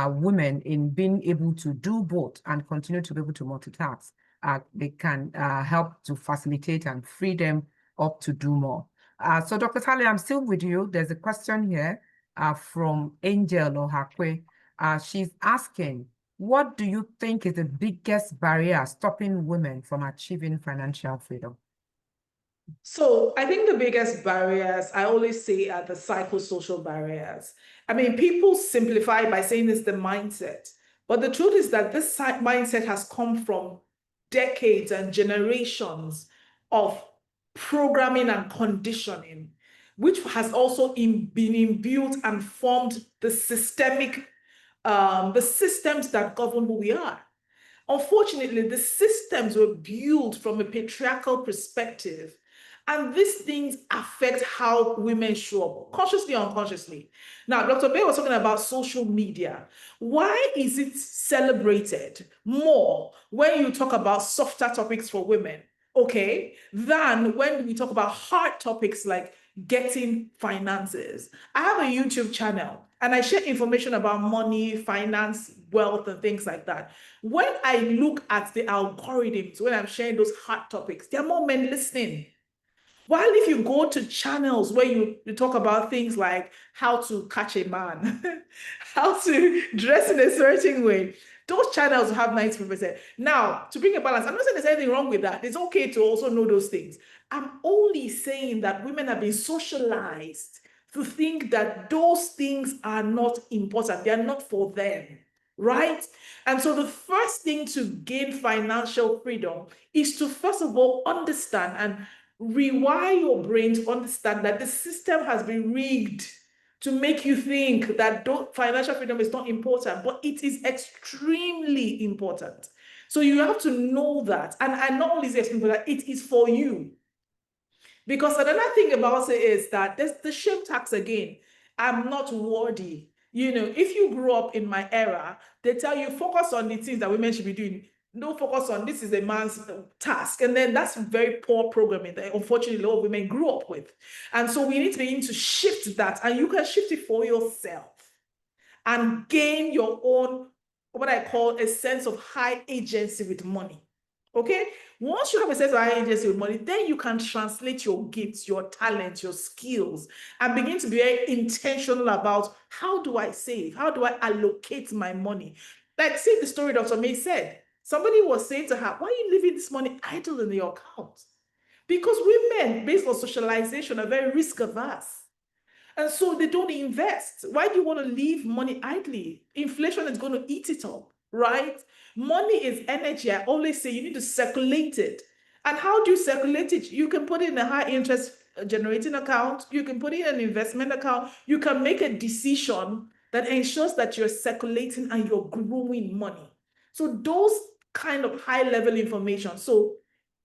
women, in being able to do both and continue to be able to multitask, they can help to facilitate and free them up to do more. So Dr. Tale, I'm still with you. There's a question here from Angel Ohakwe. She's asking, what do you think is the biggest barrier stopping women from achieving financial freedom? So I think the biggest barriers, I always say, are the psychosocial barriers. I mean, people simplify by saying it's the mindset. But the truth is that this mindset has come from decades and generations of programming and conditioning, which has also been imbued and formed the the systems that govern who we are. Unfortunately, the systems were built from a patriarchal perspective, and these things affect how women show up, consciously or unconsciously. Now, Dr. Bay was talking about social media. Why is it celebrated more when you talk about softer topics for women, okay, than when we talk about hard topics like getting finances? I have a YouTube channel and I share information about money, finance, wealth, and things like that. When I look at the algorithms, when I'm sharing those hard topics, there are more men listening. While if you go to channels where you talk about things like how to catch a man, how to dress in a certain way, those channels have 90%. Now, to bring a balance, I'm not saying there's anything wrong with that. It's okay to also know those things. I'm only saying that women have been socialized to think that those things are not important. They are not for them, right? And so the first thing to gain financial freedom is to, first of all, understand and rewire your brain to understand that the system has been rigged to make you think that financial freedom is not important, but it is extremely important. So you have to know that. And not only is it important, it is for you. Because another thing about it is that there's the shame tax again. I'm not worthy. You know, if you grew up in my era, they tell you focus on the things that women should be doing. Don't focus on this is a man's task. And then that's very poor programming that unfortunately a lot of women grew up with. And so we need to begin to shift that. And you can shift it for yourself and gain your own, what I call a sense of high agency with money. Okay? Once you have a sense of high agency with money, then you can translate your gifts, your talents, your skills, and begin to be very intentional about how do I save? How do I allocate my money? Like, see the story Dr. May said. Somebody was saying to her, why are you leaving this money idle in your account? Because women, based on socialization, are very risk averse. And so they don't invest. Why do you want to leave money idly? Inflation is going to eat it up. right? Money is energy. I always say you need to circulate it. And how do you circulate it? You can put it in a high interest generating account. You can put it in an investment account. You can make a decision that ensures that you're circulating and you're growing money. So those kind of high level information. So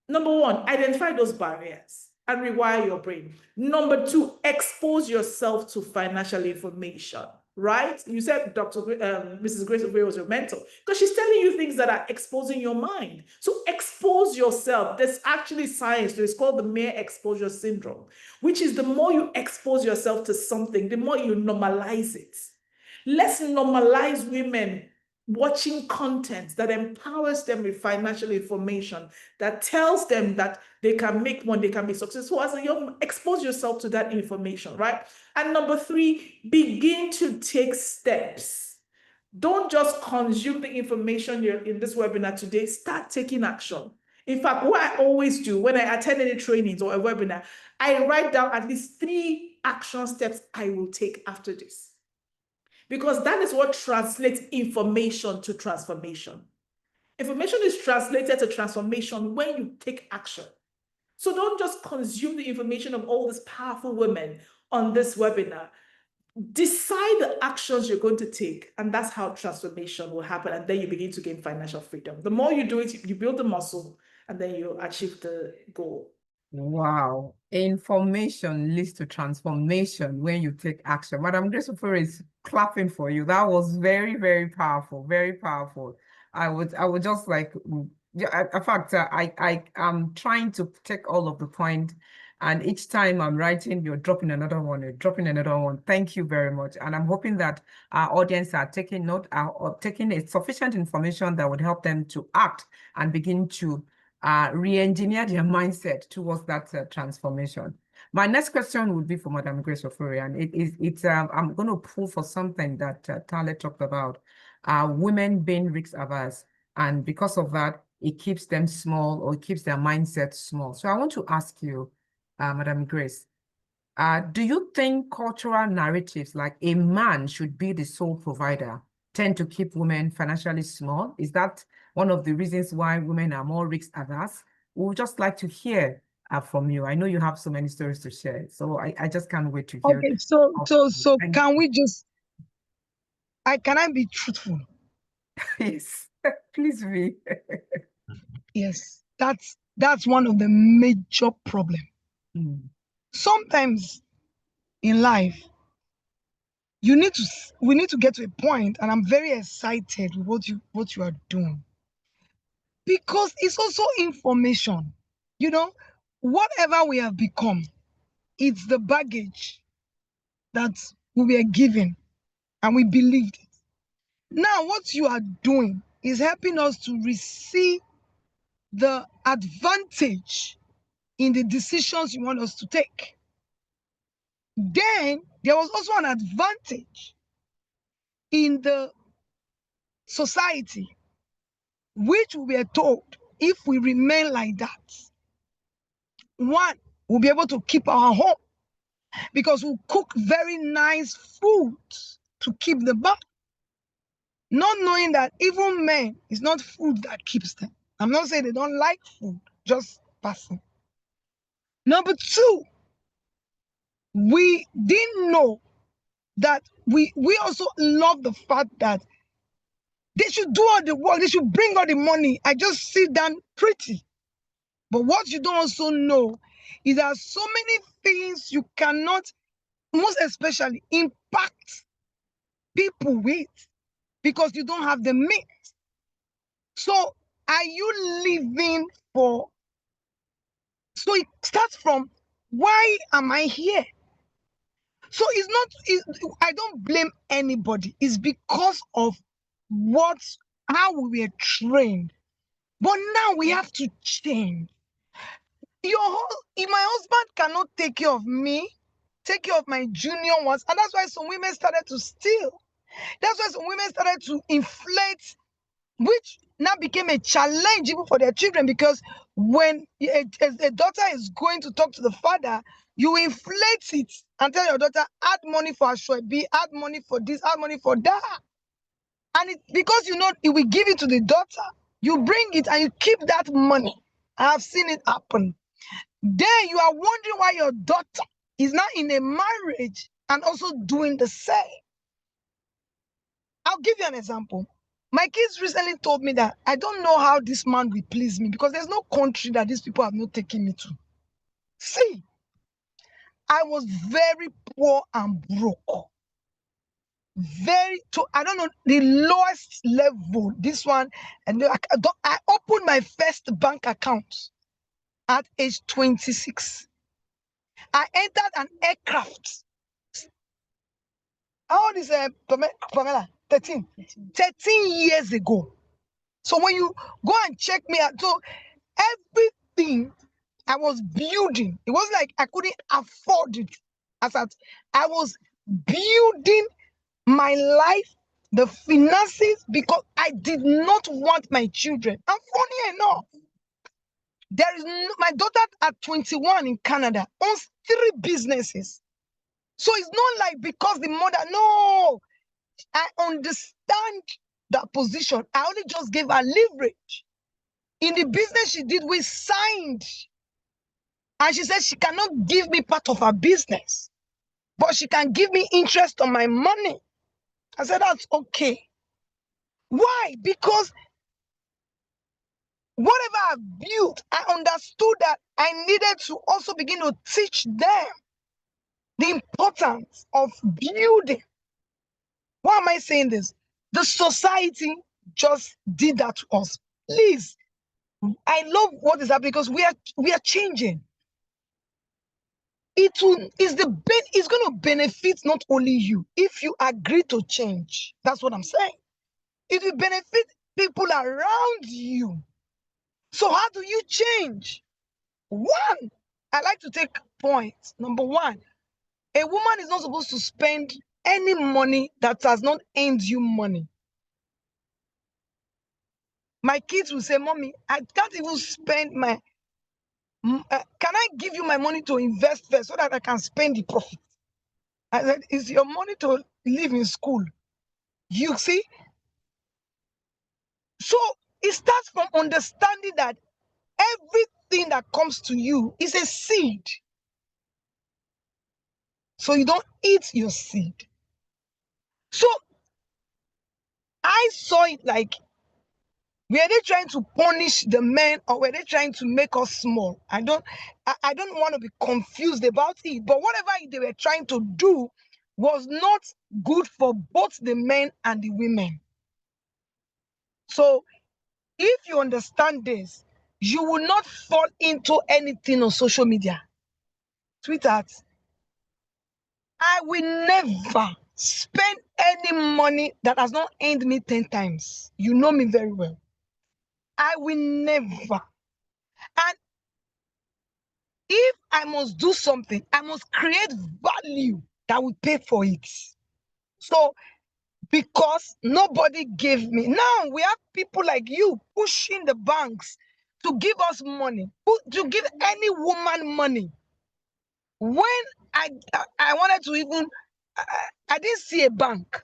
number one, identify those barriers and rewire your brain. Number two, expose yourself to financial information, right? You said Mrs. Grace Okoye was your mentor because she's telling you things that are exposing your mind. So expose yourself. There's actually science. It's called the mere exposure syndrome, which is the more you expose yourself to something, the more you normalize it. Let's normalize women watching content that empowers them with financial information, that tells them that they can make money, they can be successful. As a young, expose yourself to that information, right? And number three, begin to take steps. Don't just consume the information you're in this webinar today, start taking action. In fact, what I always do when I attend any trainings or a webinar, I write down at least 3 action steps I will take after this. Because that is what translates information to transformation. Information is translated to transformation when you take action. So don't just consume the information of all these powerful women on this webinar. Decide the actions you're going to take, and that's how transformation will happen. And then you begin to gain financial freedom. The more you do it, you build the muscle, and then you achieve the goal. Wow. Information leads to transformation when you take action. Madam Grace Okoye is clapping for you. That was very, very powerful. Very powerful. I would just like, yeah, in fact, I am trying to take all of the point, and each time I'm writing, you're dropping another one, you're dropping another one. Thank you very much. And I'm hoping that our audience are taking note, are taking a sufficient information that would help them to act and begin to re-engineer their mindset towards that transformation. My next question would be for Madam Grace Okoye, and I'm going to pull for something that Tale talked about, women being risk averse, and because of that, it keeps them small or it keeps their mindset small. So I want to ask you, Madam Grace, do you think cultural narratives like a man should be the sole provider tend to keep women financially small? Is that one of the reasons why women are more risk averse? We would just like to hear from you. I know you have so many stories to share, so I just can't wait to hear. Okay, so can we just, can I be truthful? Yes, please be. Yes, that's one of the major problems. Sometimes in life, we need to get to a point, and I'm very excited with what you are doing, because it's also information. Whatever we have become, it's the baggage that we were given and we believed it. Now, what you are doing is helping us to receive the advantage in the decisions you want us to take. Then there was also an advantage in the society, which we were told if we remain like that, one, we'll be able to keep our home because we'll cook very nice food to keep the body, not knowing that even men, it's not food that keeps them. I'm not saying they don't like food, just passing. Number two, we didn't know that we also love the fact that they should do all the work, they should bring all the money. I just sit down pretty. But what you don't also know is that so many things you cannot, most especially, impact people with because you don't have the means. So are you living for? So it starts from, why am I here? So I don't blame anybody. It's because of how we were trained. But now we have to change. If my husband cannot take care of me, take care of my junior ones, and that's why some women started to steal. That's why some women started to inflate, which now became a challenge even for their children, because when a daughter is going to talk to the father, you inflate it and tell your daughter, add money for Ashwebi, add money for this, add money for that. And because you know it will give it to the daughter, you bring it and you keep that money. I have seen it happen. Then you are wondering why your daughter is not in a marriage and also doing the same. I'll give you an example. My kids recently told me that I don't know how this man will please me because there's no country that these people have not taken me to. See, I was very poor and broke. I don't know, the lowest level. This one, and I opened my first bank account at age 26. I entered an aircraft. How old is Pamela? 13. 13 years ago. So when you go and check me out, so everything I was building, it was like I couldn't afford it. I was building my life, the finances, because I did not want my children. And funny enough, my daughter at 21 in Canada owns 3 businesses. So it's not like because the mother, no, I understand that position. I only just gave her leverage. In the business she did, we signed. And she said she cannot give me part of her business, but she can give me interest on my money. I said, that's okay. Why? Because whatever I've built, I understood that I needed to also begin to teach them the importance of building. Why am I saying this? The society just did that to us. Please, I love what is happening because we are changing. It's going to benefit not only you if you agree to change. That's what I'm saying. It will benefit people around you. So how do you change? One, I like to take points. Number one, a woman is not supposed to spend any money that has not earned you money. My kids will say, Mommy, I can't even spend can I give you my money to invest first so that I can spend the profit? I said, it's your money to live in school. You see? So it starts from understanding that everything that comes to you is a seed. So you don't eat your seed. So I saw it like, were they trying to punish the men or were they trying to make us small? I don't want to be confused about it. But whatever they were trying to do was not good for both the men and the women. So if you understand this, you will not fall into anything on social media. Sweetheart, I will never spend any money that has not earned me 10 times. You know me very well. I will never. And if I must do something, I must create value that will pay for it. So, because nobody gave me, now we have people like you pushing the banks to give us money, to give any woman money. When I wanted to even, I didn't see a bank.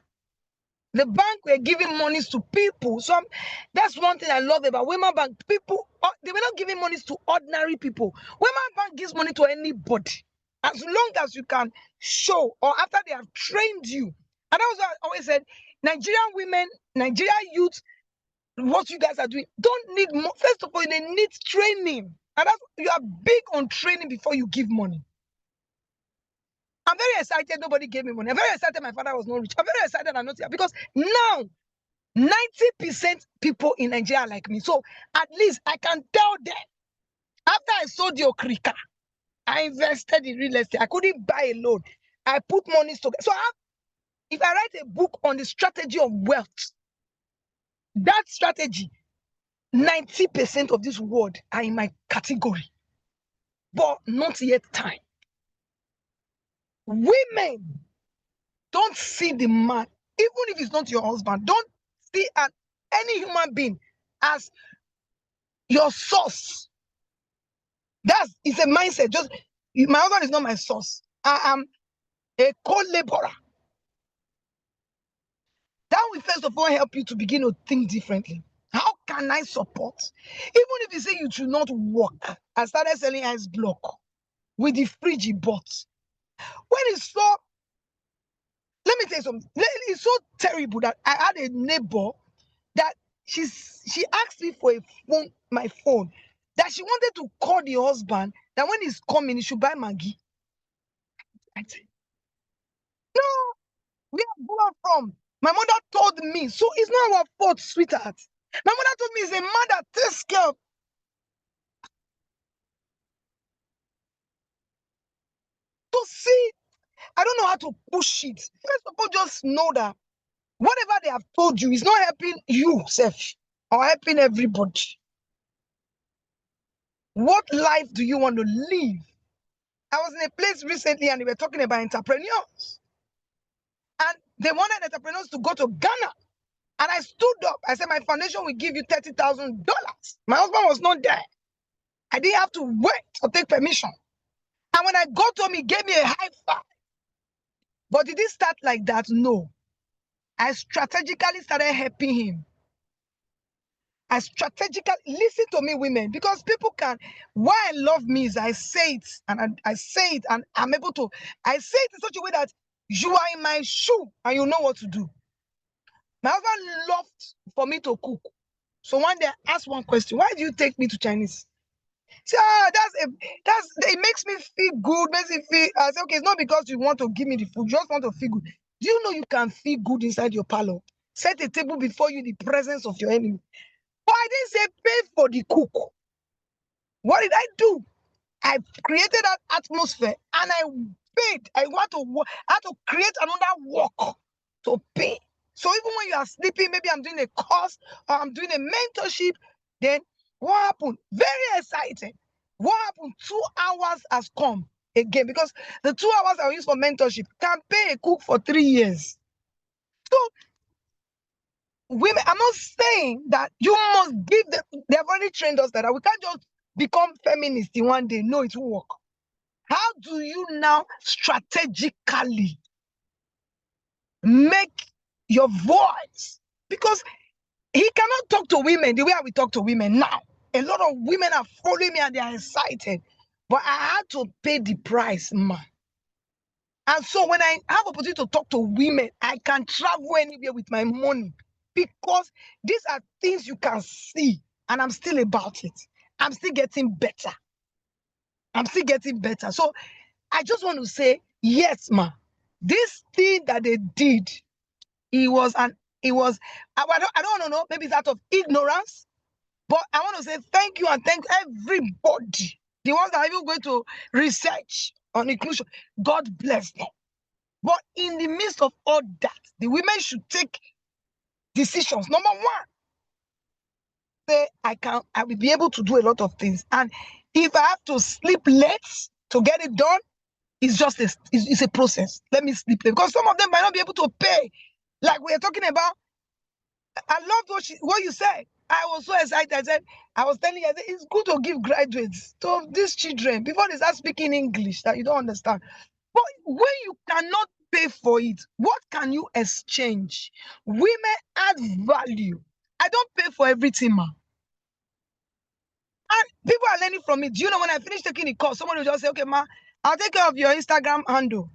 The bank were giving monies to people. So that's one thing I love about Women Bank. People, they were not giving monies to ordinary people. Women Bank gives money to anybody. As long as you can show, or after they have trained you. And that was what I always said, Nigerian women, Nigerian youth, what you guys are doing, don't need more. First of all, they need training. And you are big on training before you give money. I'm very excited nobody gave me money. I'm very excited my father was not rich. I'm very excited I'm not here because now 90% people in Nigeria are like me. So at least I can tell them, after I sold the Okrika, I invested in real estate. I couldn't buy a loan. I put money together. So if I write a book on the strategy of wealth, that strategy, 90% of this world are in my category, but not yet time. Women, don't see the man, even if it's not your husband, don't see any human being as your source. It's a mindset. Just my husband is not my source. I am a co-laborer. That will first of all help you to begin to think differently. How can I support? Even if you say you should not work, I started selling ice block with the fridge he bought. When he saw, let me tell you something, it's so terrible that I had a neighbor that she asked me for my phone, that she wanted to call the husband, that when he's coming, he should buy Maggie. I said, no, where I grew up from. My mother told me, so it's not our fault, sweetheart. My mother told me it's a man that takes care of. To see, I don't know how to push it. First of all, just know that whatever they have told you is not helping you, self, or helping everybody. What life do you want to live? I was in a place recently and they were talking about entrepreneurs. And they wanted entrepreneurs to go to Ghana. And I stood up. I said, my foundation will give you $30,000. My husband was not there. I didn't have to wait or take permission. And when I got home, he gave me a high five. But did it start like that? No. I strategically started helping him. I strategically, listen to me, women, because people can, why I love me is I say it, and I say it, and I'm able to, I say it in such a way that you are in my shoe and you know what to do. My husband loved for me to cook. So one day I asked one question, why do you take me to Chinese? Say, it makes me feel good, makes me feel, I say, okay, it's not because you want to give me the food, you just want to feel good. Do you know you can feel good inside your parlor? Set a table before you in the presence of your enemy. But I didn't say pay for the cook. What did I do? I created that atmosphere and I paid. I had to create another work to pay. So even when you are sleeping, maybe I'm doing a course or I'm doing a mentorship, then what happened? Very excited. What happened? 2 hours has come again, because the 2 hours I use for mentorship can pay a cook for 3 years. So women, I'm not saying that you must give them, they have already trained us that we can't just become feminists in one day. No, it won't work. How do you now strategically make your voice? Because he cannot talk to women the way we talk to women now. A lot of women are following me and they are excited. But I had to pay the price, man. And so when I have opportunity to talk to women, I can travel anywhere with my money, because these are things you can see, and I'm still about it. I'm still getting better. I'm still getting better. So I just want to say, yes, ma, this thing that they did, I don't want to know, maybe it's out of ignorance, but I want to say thank you and thank everybody, the ones that are even going to research on inclusion. God bless them. But in the midst of all that, the women should take decisions. Number one, say, I will be able to do a lot of things. And if I have to sleep late to get it done, it's just it's a process. Let me sleep late. Because some of them might not be able to pay. Like we are talking about, I loved what you said. I was so excited. I was telling you, it's good to give graduates to these children before they start speaking English that you don't understand. But when you cannot pay for it, what can you exchange? Women add value. I don't pay for everything, ma. And people are learning from it. Do you know, when I finish taking the course, someone will just say, okay, ma, I'll take care of your Instagram handle.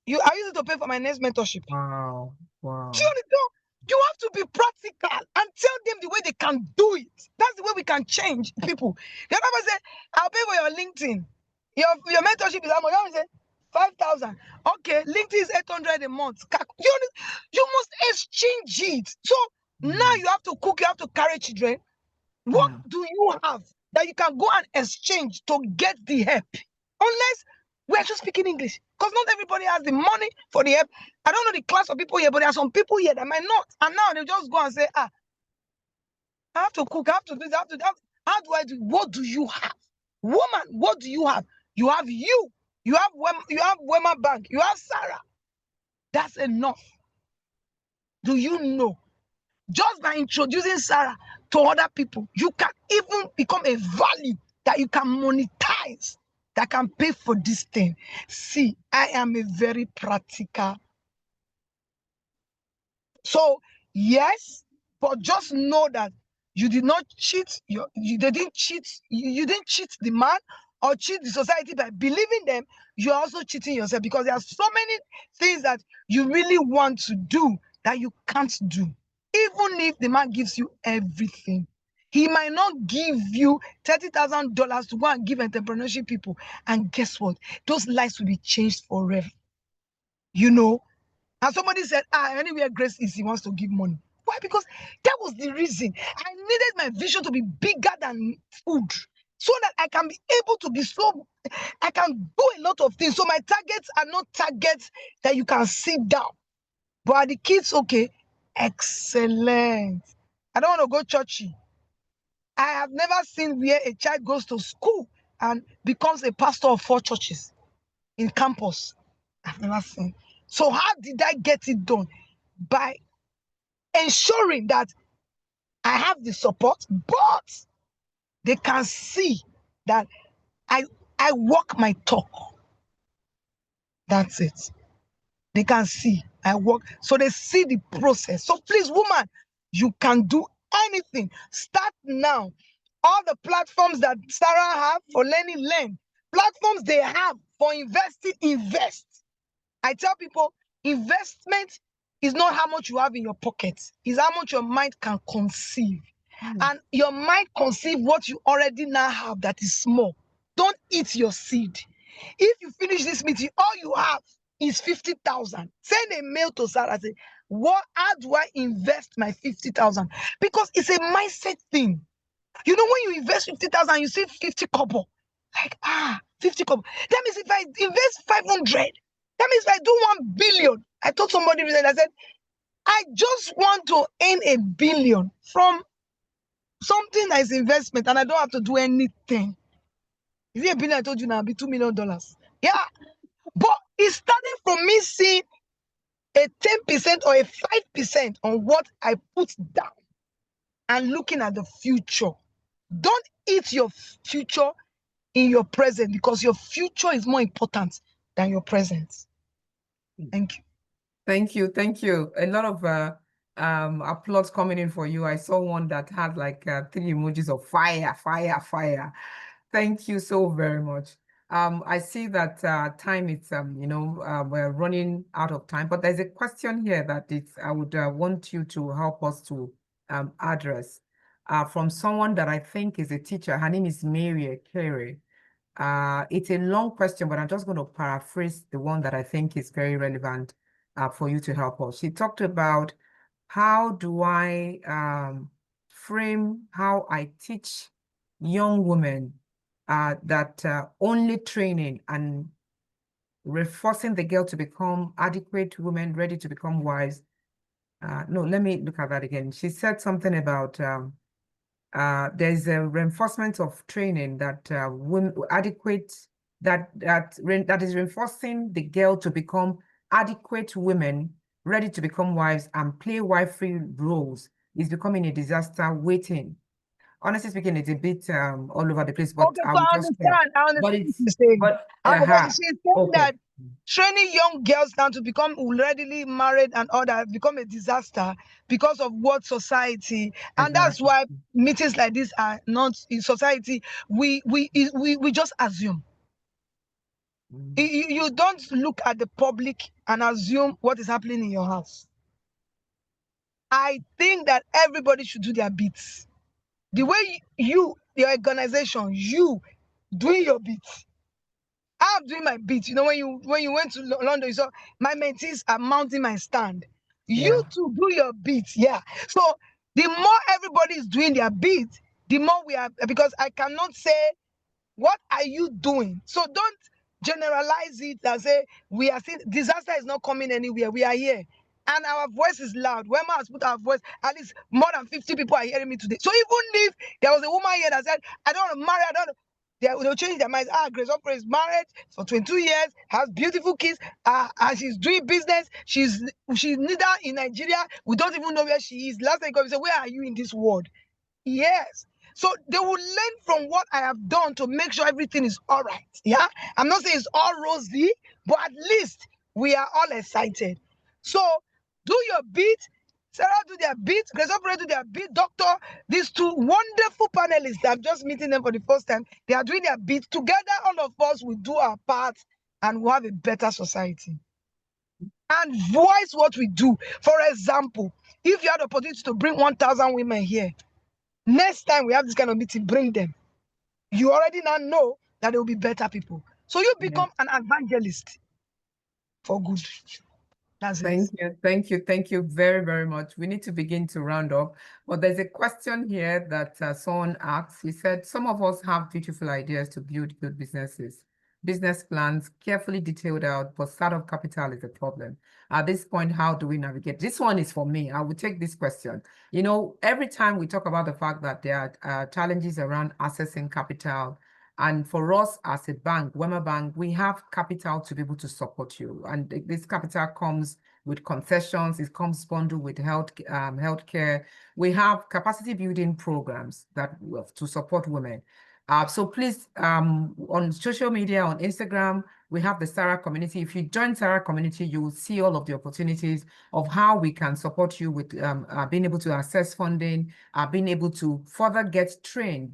I use it to pay for my next mentorship. Wow. Wow. Do you know? You have to be practical and tell them the way they can do it. That's the way we can change people. The other person say, I'll pay for your LinkedIn. Your mentorship is how much? I say 5,000. Okay, LinkedIn is 800 a month. You must exchange it. So now you have to cook, you have to carry children. What do you have that you can go and exchange to get the help? Unless we're just speaking English, because not everybody has the money for the help. I don't know the class of people here, but there are some people here that might not. And now they just go and say, I have to cook, I have to do this, I have to do that. How do I do? What do you have? Woman, what do you have? You have you. You have Wema Bank. You have Sarah. That's enough. Do you know? Just by introducing Sarah to other people, you can even become a value that you can monetize, that can pay for this thing. See, I am a very practical So yes, but just know that you did not cheat. You didn't cheat. You didn't cheat the man or cheat the society by believing them. You are also cheating yourself, because there are so many things that you really want to do that you can't do. Even if the man gives you everything, he might not give you $30,000 to go and give entrepreneurship people. And guess what? Those lives will be changed forever. You know, and somebody said, anywhere Grace is, he wants to give money. Why? Because that was the reason. I needed my vision to be bigger than food, so that I can be able to be so, I can do a lot of things. So my targets are not targets that you can sit down. But are the kids okay? Excellent. I don't want to go churchy. I have never seen where a child goes to school and becomes a pastor of 4 churches in campus. I've never seen. So how did I get it done? By ensuring that I have the support, but they can see that I walk my talk. That's it. They can see I work. So they see the process. So please, woman, you can do anything. Start now. All the platforms that Sarah have for learn. Platforms they have for investing, invest. I tell people, investment is not how much you have in your pocket. It's how much your mind can conceive. And your mind conceive what you already now have that is small. Don't eat your seed. If you finish this meeting, all you have is 50,000. Send a mail to Sarah and say, how do I invest my 50,000? Because it's a mindset thing. You know, when you invest 50,000, you see 50 kobo. Like, 50 kobo. That means if I invest 500, that means if I do 1 billion. I told somebody recently, I said, I just want to earn 1 billion from something that is investment, and I don't have to do anything. Is it 1 billion I told you now? It'll be $2 million. Yeah. But it's starting from me seeing a 10% or a 5% on what I put down and looking at the future. Don't eat your future in your present, because your future is more important than your present. Thank you. Thank you. Thank you. A lot of applause coming in for you. I saw one that had like 3 emojis of fire, fire, fire. Thank you so very much. I see that time is, we're running out of time, but there's a question here that I would want you to help us to address from someone that I think is a teacher. Her name is Mary Carey. It's a long question, but I'm just going to paraphrase the one that I think is very relevant for you to help us. She talked about how do I frame how I teach young women that only training and reinforcing the girl to become adequate women ready to become wives. No, let me look at that again. She said something about there's a reinforcement of training that women adequate that is reinforcing the girl to become adequate women ready to become wives and play wife-free roles is becoming a disaster waiting. Honestly speaking, it's a bit all over the place, but Okay, I so will I just understand. I but understand it's what you're saying. but But she's saying okay. that training young girls now to become already married and all that become a disaster because of what society, and that's Exactly. why meetings like this are not in society. We just assume. You don't look at the public and assume what is happening in your house. I think that everybody should do their bits. The way your organization, you doing your bits. I'm doing my bit. You know, when you went to London, you saw my mentees are mounting my stand. You to do your bit, yeah. So the more everybody is doing their bit, the more we are, because I cannot say, what are you doing? So don't generalize it and say we are seeing disaster is not coming anywhere. We are here. And our voice is loud. Wema has put our voice, at least more than 50 people are hearing me today. So even if there was a woman here that said, I don't want to marry, they'll change their minds. Grace Opre is married for 22 years, has beautiful kids, and she's doing business. She's neither in Nigeria. We don't even know where she is. Last time we said, where are you in this world? Yes. So they will learn from what I have done to make sure everything is all right. Yeah. I'm not saying it's all rosy, but at least we are all excited. So do your bit. Sarah do their bit, Grace Opere do their bit, Doctor, these two wonderful panelists, I'm just meeting them for the first time. They are doing their bit. Together, all of us will do our part and we'll have a better society. And voice what we do. For example, if you had the opportunity to bring 1,000 women here, next time we have this kind of meeting, bring them. You already now know that they will be better people. So you Yeah. become an evangelist for good. That's it. Thank you very, very much. We need to begin to round up, but there's a question here that someone asked. He said, some of us have beautiful ideas to build good businesses, business plans carefully detailed out, but startup capital is a problem. At this point, how do we navigate? This one is for me. I will take this question. You know, every time we talk about the fact that there are challenges around accessing capital, and for us as a bank, Wema Bank, we have capital to be able to support you. And this capital comes with concessions, it comes bundled with healthcare. We have capacity building programs that to support women. So please, on social media, on Instagram, we have the Sarah community. If you join Sarah community, you will see all of the opportunities of how we can support you with being able to access funding, being able to further get trained,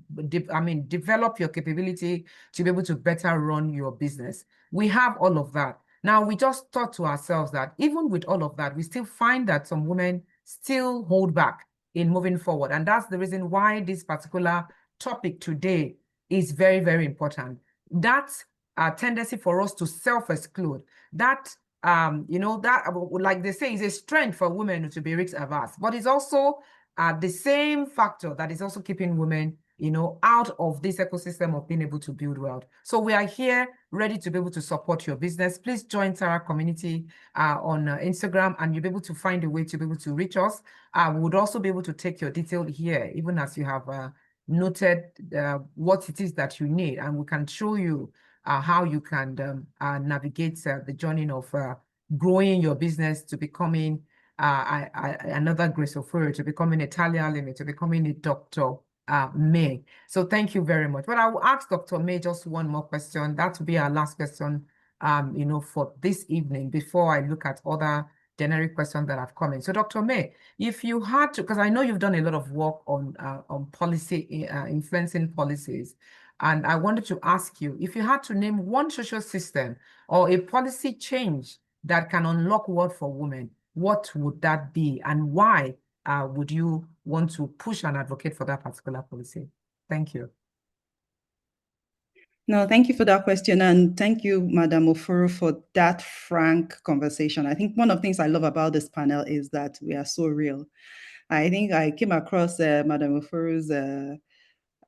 develop your capability to be able to better run your business. We have all of that. Now, we just thought to ourselves that even with all of that, we still find that some women still hold back in moving forward. And that's the reason why this particular topic today is very, very important. That's a tendency for us to self-exclude. That, like they say, is a strength for women to be risk averse, but it's also the same factor that is also keeping women out of this ecosystem of being able to build wealth. So we are here ready to be able to support your business. Please join Sarah community on Instagram, and you'll be able to find a way to be able to reach us. We would also be able to take your detail here, even as you have noted what it is that you need, and we can show you how you can navigate the journey of growing your business to becoming another Grace Opere, to becoming a Talia Limit, to becoming a Dr. May. So thank you very much. But I will ask Dr. May just one more question. That will be our last question, for this evening before I look at other generic questions that have come in. So Dr. May, if you had to, because I know you've done a lot of work on policy, influencing policies, and I wanted to ask you, if you had to name one social system or a policy change that can unlock wealth for women, what would that be, and why would you want to push and advocate for that particular policy? Thank you. No, thank you for that question. And thank you, Madam Ofuru, for that frank conversation. I think one of the things I love about this panel is that we are so real. I think I came across Madam Ofuru's,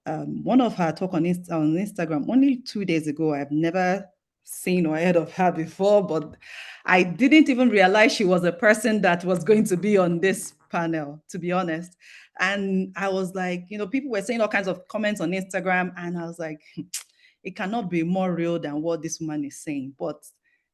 one of her talk on Instagram only 2 days ago. I've never seen or heard of her before, but I didn't even realize she was a person that was going to be on this panel, to be honest. And I was like, people were saying all kinds of comments on Instagram, and I was like, it cannot be more real than what this woman is saying. But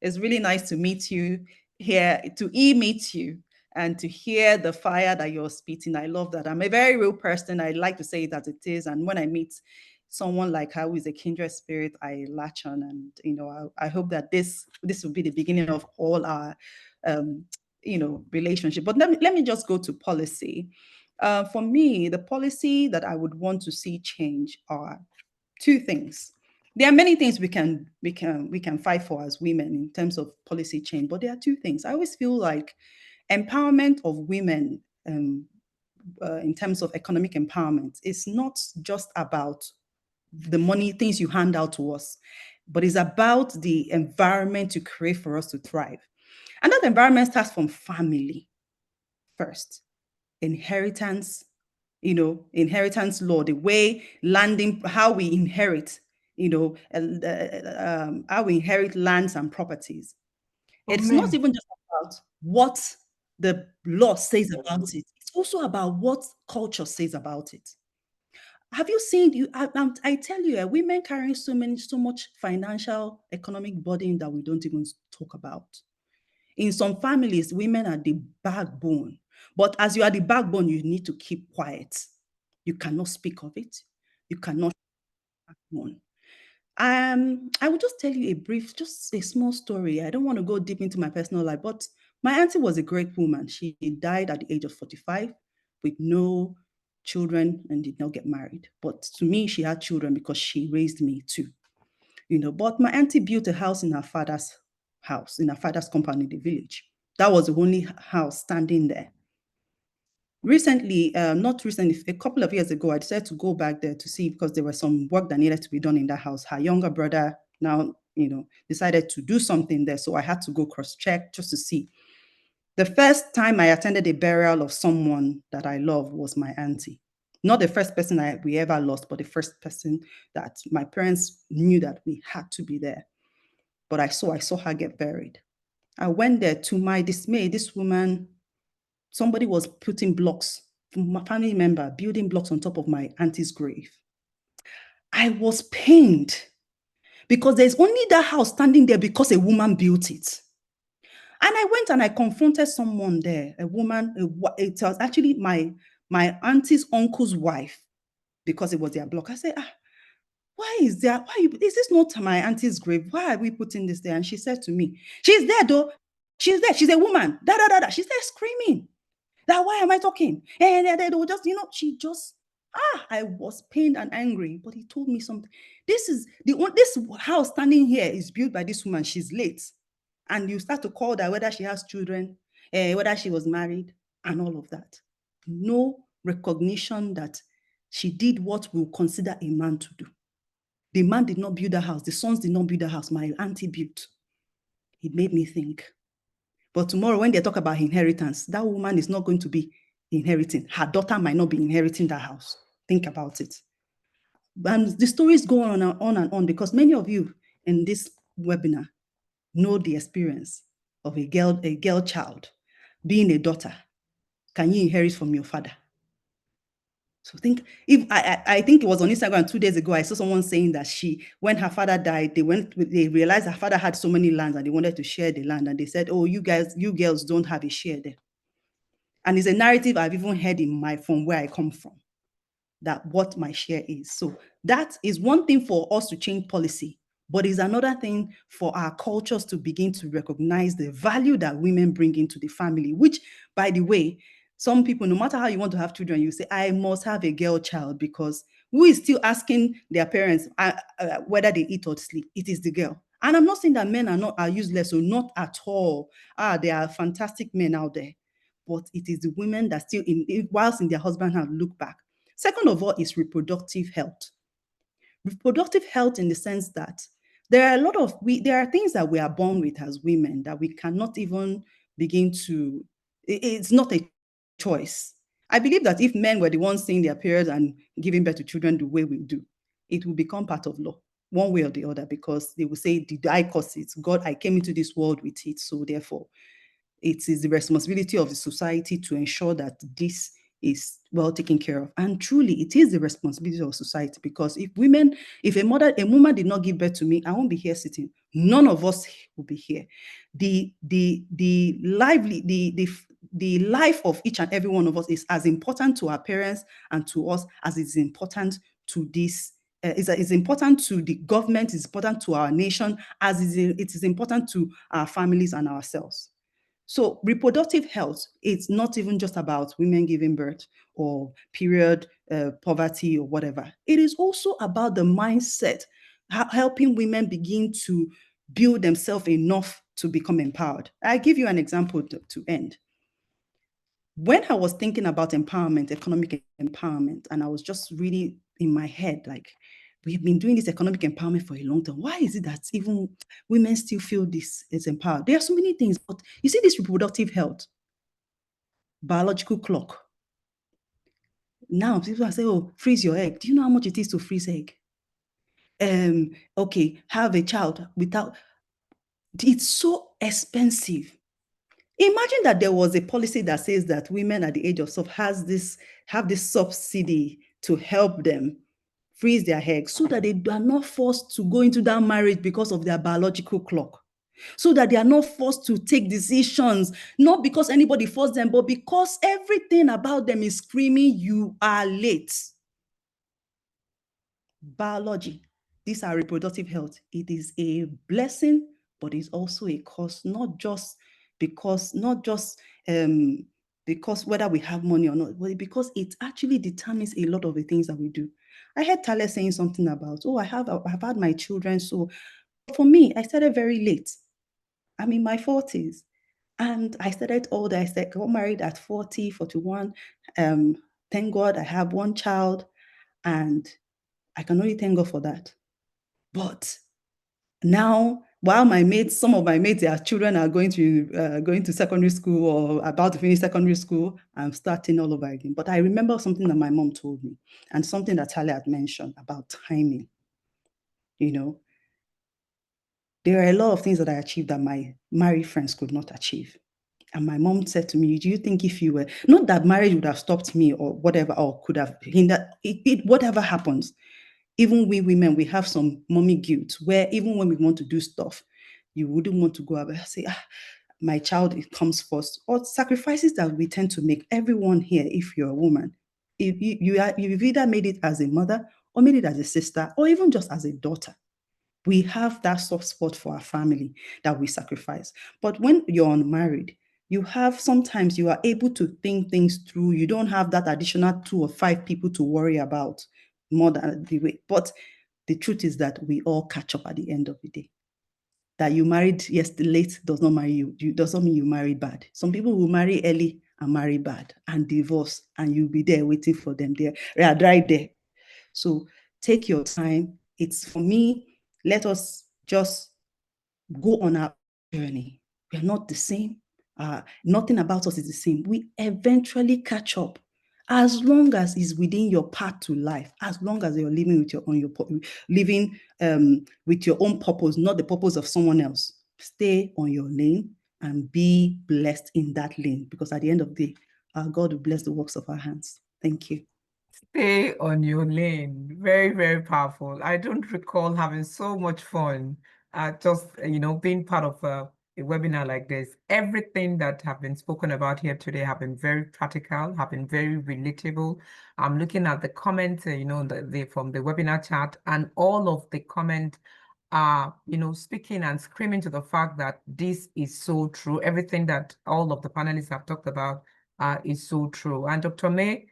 it's really nice to meet you here, to meet you, and to hear the fire that you're spitting. I love that. I'm a very real person. I like to say it as it is. And when I meet someone like her who is a kindred spirit, I latch on. And I hope that this will be the beginning of all our relationship. But let me just go to policy. For me, the policy that I would want to see change are two things. There are many things we can fight for as women in terms of policy change, but there are two things. I always feel like empowerment of women in terms of economic empowerment is not just about the money, things you hand out to us, but it's about the environment you create for us to thrive. And that environment starts from family first. Inheritance law, the way how we inherit, how we inherit lands and properties. It's not even just about what the law says about it. It's also about what culture says about it. Have you seen, I tell you, women carrying so much financial, economic burden that we don't even talk about. In some families, women are the backbone. But as you are the backbone, you need to keep quiet. You cannot speak of it. You cannot backbone. I will just tell you just a small story. I don't want to go deep into my personal life, but My auntie was a great woman. She died at the age of 45 with no children and did not get married. But to me, she had children because she raised me too. But my auntie built a house in her father's house, in her father's compound in the village. That was the only house standing there. Recently, not recently, a couple of years ago, I decided to go back there to see because there was some work that needed to be done in that house. Her younger brother now, decided to do something there. So I had to go cross-check just to see. The first time I attended a burial of someone that I love was my auntie. Not the first person we ever lost, but the first person that my parents knew that we had to be there. But I saw her get buried. I went there. To my dismay, this woman, somebody was putting blocks, my family member, building blocks on top of my auntie's grave. I was pained because there's only that house standing there because a woman built it. And I went and I confronted someone there, a woman. It was actually my auntie's uncle's wife, because it was their block. I said, why is this not my auntie's grave? Why are we putting this there? And she said to me, she's there though. She's there. She's a woman. Da, da, da, da. She started screaming. That, why am I talking? And they will just, she just, I was pained and angry. But he told me something. This house standing here is built by this woman. She's late. And you start to call that whether she has children, whether she was married, and all of that. No recognition that she did what we'll consider a man to do. The man did not build a house. The sons did not build a house. My auntie built. It made me think. But tomorrow, when they talk about inheritance, that woman is not going to be inheriting. Her daughter might not be inheriting that house. Think about it. And the stories go on and on because many of you in this webinar know the experience of a girl child being a daughter. Can you inherit from your father? So I think it was on Instagram 2 days ago, I saw someone saying that when her father died, they realized her father had so many lands and they wanted to share the land. And they said, oh, you girls don't have a share there. And it's a narrative I've even heard from where I come from, that what my share is. So that is one thing for us to change policy, but it's another thing for our cultures to begin to recognize the value that women bring into the family, which, by the way, some people, no matter how you want to have children, you say, I must have a girl child, because who is still asking their parents whether they eat or sleep? It is the girl. And I'm not saying that men are useless, or not at all. There are fantastic men out there, but it is the women that still, whilst in their husband have looked back. Second of all is reproductive health. Reproductive health in the sense that there are things that we are born with as women that we cannot even begin to, it's not a choice. I believe that if men were the ones seeing their periods and giving birth to children the way we do, it will become part of law, one way or the other, because they will say, did I cause it? God, I came into this world with it. So therefore, it is the responsibility of the society to ensure that this is well taken care of. And truly, it is the responsibility of society, because if a woman did not give birth to me, I won't be here sitting. None of us will be here. The life of each and every one of us is as important to our parents and to us as it's important to this. Is important to the government, is important to our nation, as it is important to our families and ourselves. So reproductive health, it's not even just about women giving birth or period poverty or whatever. It is also about the mindset, helping women begin to build themselves enough to become empowered. I give you an example to end. When I was thinking about empowerment, economic empowerment, and I was just really in my head, like, we've been doing this economic empowerment for a long time. Why is it that even women still feel this is empowered? There are so many things, but you see this reproductive health, biological clock. Now people say, oh, freeze your egg. Do you know how much it is to freeze egg? Okay, have a child without, it's so expensive. Imagine that there was a policy that says that women at the age of 12 have this subsidy to help them freeze their eggs, so that they are not forced to go into that marriage because of their biological clock, so that they are not forced to take decisions, not because anybody forced them, but because everything about them is screaming, you are late. Biology, these are reproductive health. It is a blessing, but it's also a curse, not just because not just because whether we have money or not, but because it actually determines a lot of the things that we do. I heard Tale saying something about, oh, I've had my children. So for me, I started very late. I'm in my 40s. And I started older. I got married at 40, 41. Thank God I have one child, and I can only thank God for that. But now, while some of my mates, their children are going to secondary school or about to finish secondary school, I'm starting all over again. But I remember something that my mom told me, and something that Tale had mentioned about timing. You know, there are a lot of things that I achieved that my married friends could not achieve. And my mom said to me, do you think if you were, not that marriage would have stopped me or whatever, or could have hindered it, whatever happens, even we women, we have some mommy guilt where even when we want to do stuff, you wouldn't want to go out and say, my child, it comes first. Or sacrifices that we tend to make, everyone here, if you're a woman, you've either made it as a mother or made it as a sister or even just as a daughter. We have that soft spot for our family that we sacrifice. But when you're unmarried, sometimes you are able to think things through. You don't have that additional 2 or 5 people to worry about more than the way. But the truth is that we all catch up at the end of the day. That you married late does not marry you. Doesn't mean you married bad. Some people will marry early and marry bad and divorce, and you'll be there waiting for them there. They are right there. So take your time. It's for me. Let us just go on our journey. We are not the same. Nothing about us is the same. We eventually catch up, as long as it's within your path to life. As long as you're living with your own purpose, not the purpose of someone else. Stay on your lane and be blessed in that lane. Because at the end of the day, our God will bless the works of our hands. Thank you. Stay on your lane. Very, very powerful. I don't recall having so much fun just, being part of a webinar like this. Everything that have been spoken about here today have been very practical, have been very relatable. I'm looking at the comments, from the webinar chat, and all of the comment are, speaking and screaming to the fact that this is so true. Everything that all of the panelists have talked about is so true. And Dr. May,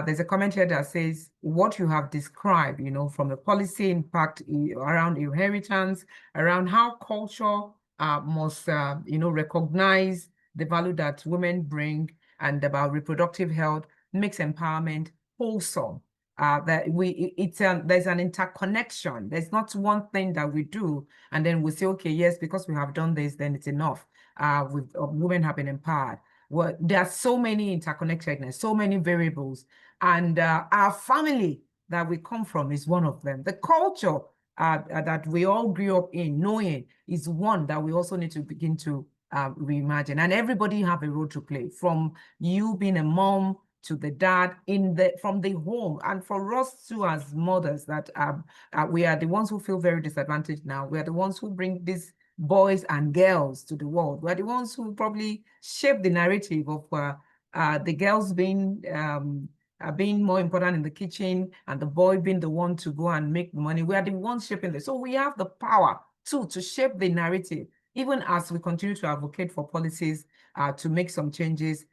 there's a comment here that says what you have described, from the policy impact around inheritance, around how culture must, recognize the value that women bring, and about reproductive health, makes empowerment wholesome. There's an interconnection. There's not one thing that we do and then we say, okay, yes, because we have done this, then it's enough. Women have been empowered. Well, there are so many interconnectedness, so many variables, and our family that we come from is one of them. The culture that we all grew up in knowing is one that we also need to begin to reimagine. And everybody have a role to play, from you being a mom to the dad from the home. And for us too, as mothers, that we are the ones who feel very disadvantaged now. We are the ones who bring these boys and girls to the world. We're the ones who probably shape the narrative of the girls being more important in the kitchen and the boy being the one to go and make the money. We are the ones shaping this. So we have the power too to shape the narrative, even as we continue to advocate for policies to make some changes.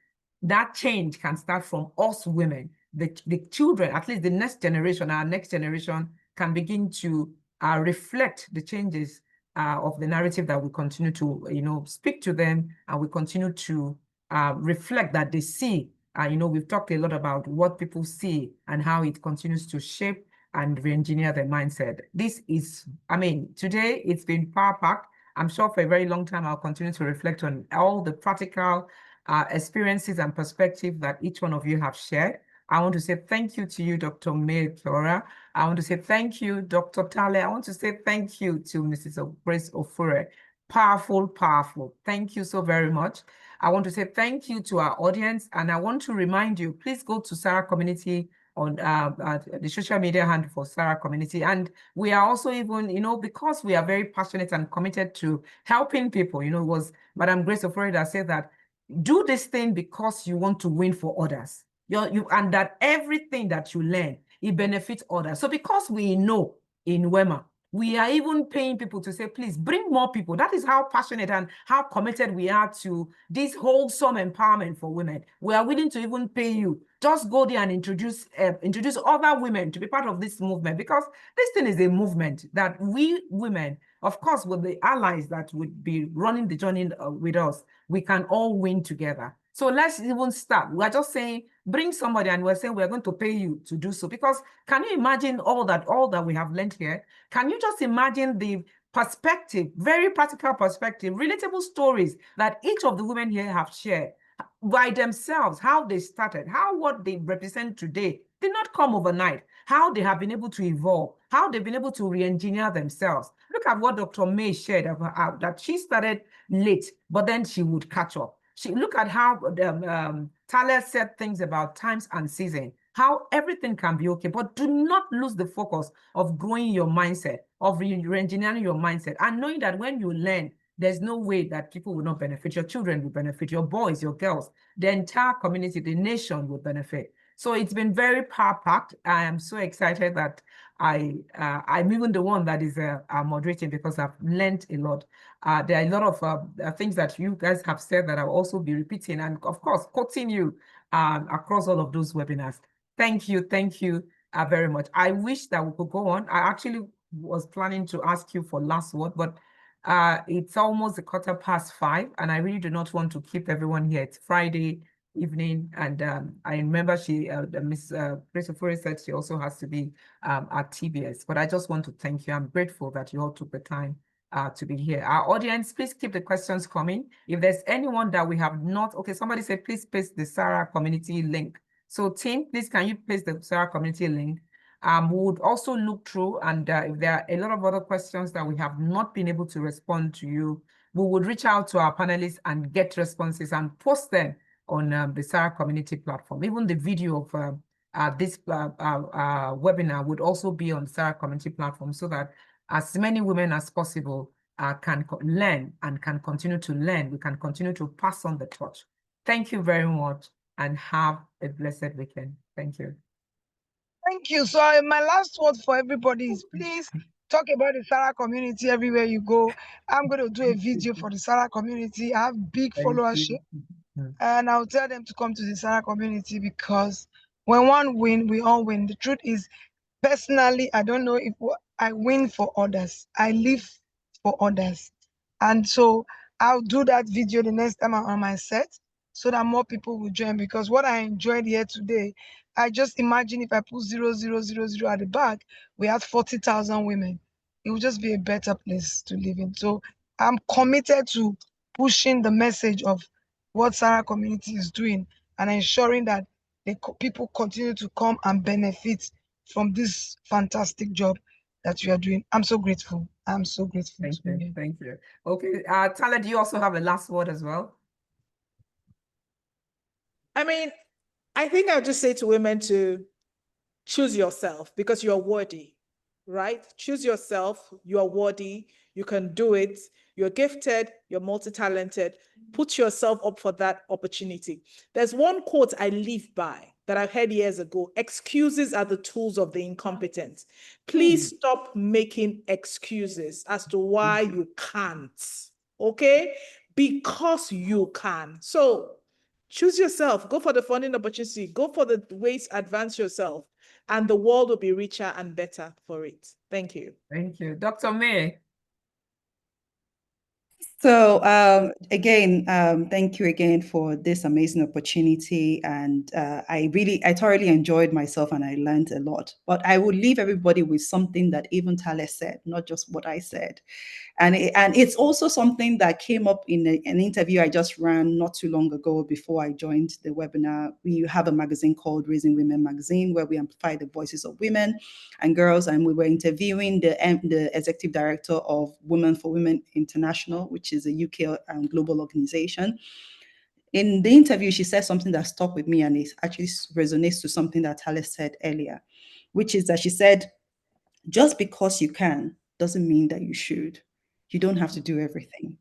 That change can start from us women. The children, at least the next generation, our next generation, can begin to reflect the changes of the narrative that we continue to, speak to them, and we continue to reflect that they see. We've talked a lot about what people see and how it continues to shape and re-engineer their mindset. Today it's been power-packed. I'm sure for a very long time I'll continue to reflect on all the practical experiences and perspectives that each one of you have shared. I want to say thank you to you, Dr. May Flora. I want to say thank you, Dr. Tale. I want to say thank you to Mrs. Grace Ofure. Powerful, powerful. Thank you so very much. I want to say thank you to our audience, and I want to remind you, please go to Sarah Community on the social media handle for Sarah Community. And we are also even, because we are very passionate and committed to helping people, it was Madam Grace Ofure that said that, do this thing because you want to win for others. And that everything that you learn, it benefits others. So because we know in WEMA We are even paying people to say, please bring more people. That is how passionate and how committed we are to this wholesome empowerment for women. We are willing to even pay you. Just go there and introduce other women to be part of this movement, because this thing is a movement that we women, of course, with the allies that would be running the journey with us, we can all win together. So let's even start. We're just saying, bring somebody, and we're saying we're going to pay you to do so. Because can you imagine all that we have learned here? Can you just imagine the perspective, very practical perspective, relatable stories that each of the women here have shared by themselves, how they started, how what they represent today did not come overnight, how they have been able to evolve, how they've been able to re-engineer themselves. Look at what Dr. May shared about that she started late, but then she would catch up. Look at how Thalia said things about times and season, how everything can be okay, but do not lose the focus of growing your mindset, of re-engineering your mindset, and knowing that when you learn, there's no way that people will not benefit. Your children will benefit, your boys, your girls, the entire community, the nation will benefit. So it's been very power-packed. I am so excited that I'm even the one that is moderating, because I've learned a lot. There are a lot of things that you guys have said that I'll also be repeating, and of course, quoting you across all of those webinars. Thank you very much. I wish that we could go on. I actually was planning to ask you for last word, but it's almost 5:15, and I really do not want to keep everyone here. It's Friday evening, and I remember Miss Grace Ofori said she also has to be at TBS, but I just want to thank you. I'm grateful that you all took the time to be here. Our audience, please keep the questions coming. If there's anyone that we have not, okay, somebody said, please paste the Sarah community link. So team, please, can you paste the Sarah community link? We would also look through, and if there are a lot of other questions that we have not been able to respond to you, we would reach out to our panelists and get responses and post them on the Sarah community platform. Even the video of this webinar would also be on the Sarah community platform, so that as many women as possible can learn and can continue to learn. We can continue to pass on the torch. Thank you very much, and have a blessed weekend. Thank you. Thank you. So my last word for everybody is, please talk about the Sarah community everywhere you go. I'm going to do a video for the Sarah community. I have big followership, and I'll tell them to come to the Sarah community, because when one win, we all win. The truth is, personally, I don't know if I win for others. I live for others. And so I'll do that video the next time I'm on my set, so that more people will join, because what I enjoyed here today, I just imagine if I put 0000 at the back, we had 40,000 women. It would just be a better place to live in. So I'm committed to pushing the message of what Sarah community is doing, and ensuring that people continue to come and benefit from this fantastic job that you are doing. I'm so grateful. I'm so grateful. Thank you. Okay, Thalia, do you also have a last word as well? I mean, I think I'll just say to women to choose yourself, because you're worthy, right? Choose yourself. You are worthy. You can do it. You're gifted. You're multi-talented. Put yourself up for that opportunity. There's one quote I live by that I heard years ago: excuses are the tools of the incompetent. Please stop making excuses as to why you can't, okay? Because you can. So choose yourself. Go for the funding opportunity. Go for the ways to advance yourself, and the world will be richer and better for it. Thank you. Thank you. Dr. May. So again, thank you again for this amazing opportunity. And I thoroughly enjoyed myself, and I learned a lot. But I would leave everybody with something that even Thalia said, not just what I said. And it's also something that came up in an interview I just ran not too long ago before I joined the webinar. We have a magazine called Raising Women Magazine, where we amplify the voices of women and girls. And we were interviewing the executive director of Women for Women International, which is a UK and global organization. In the interview, she said something that stuck with me, and it actually resonates to something that Thalia said earlier, which is that she said, just because you can doesn't mean that you should. You don't have to do everything.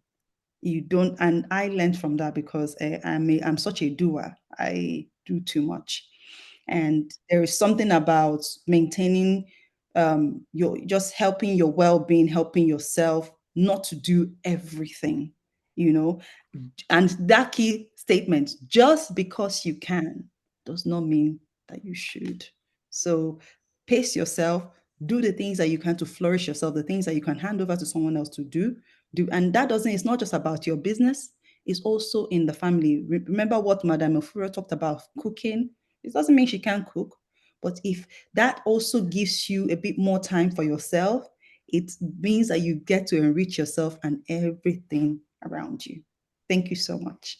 You don't, and I learned from that, because I'm such a doer. I do too much. And there is something about maintaining you're just helping your well-being, helping yourself, not to do everything, you know. And that key statement, just because you can, does not mean that you should. So pace yourself, do the things that you can to flourish yourself, the things that you can hand over to someone else to do. And that it's not just about your business, it's also in the family. Remember what Madame Ofuro talked about, cooking. It doesn't mean she can't cook, but if that also gives you a bit more time for yourself, it means that you get to enrich yourself and everything around you. Thank you so much.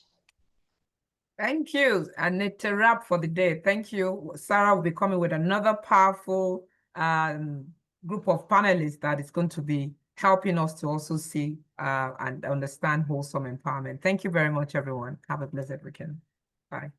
Thank you. And it's a wrap for the day. Thank you. Sarah will be coming with another powerful group of panelists that is going to be helping us to also see and understand wholesome empowerment. Thank you very much, everyone. Have a blessed weekend. Bye.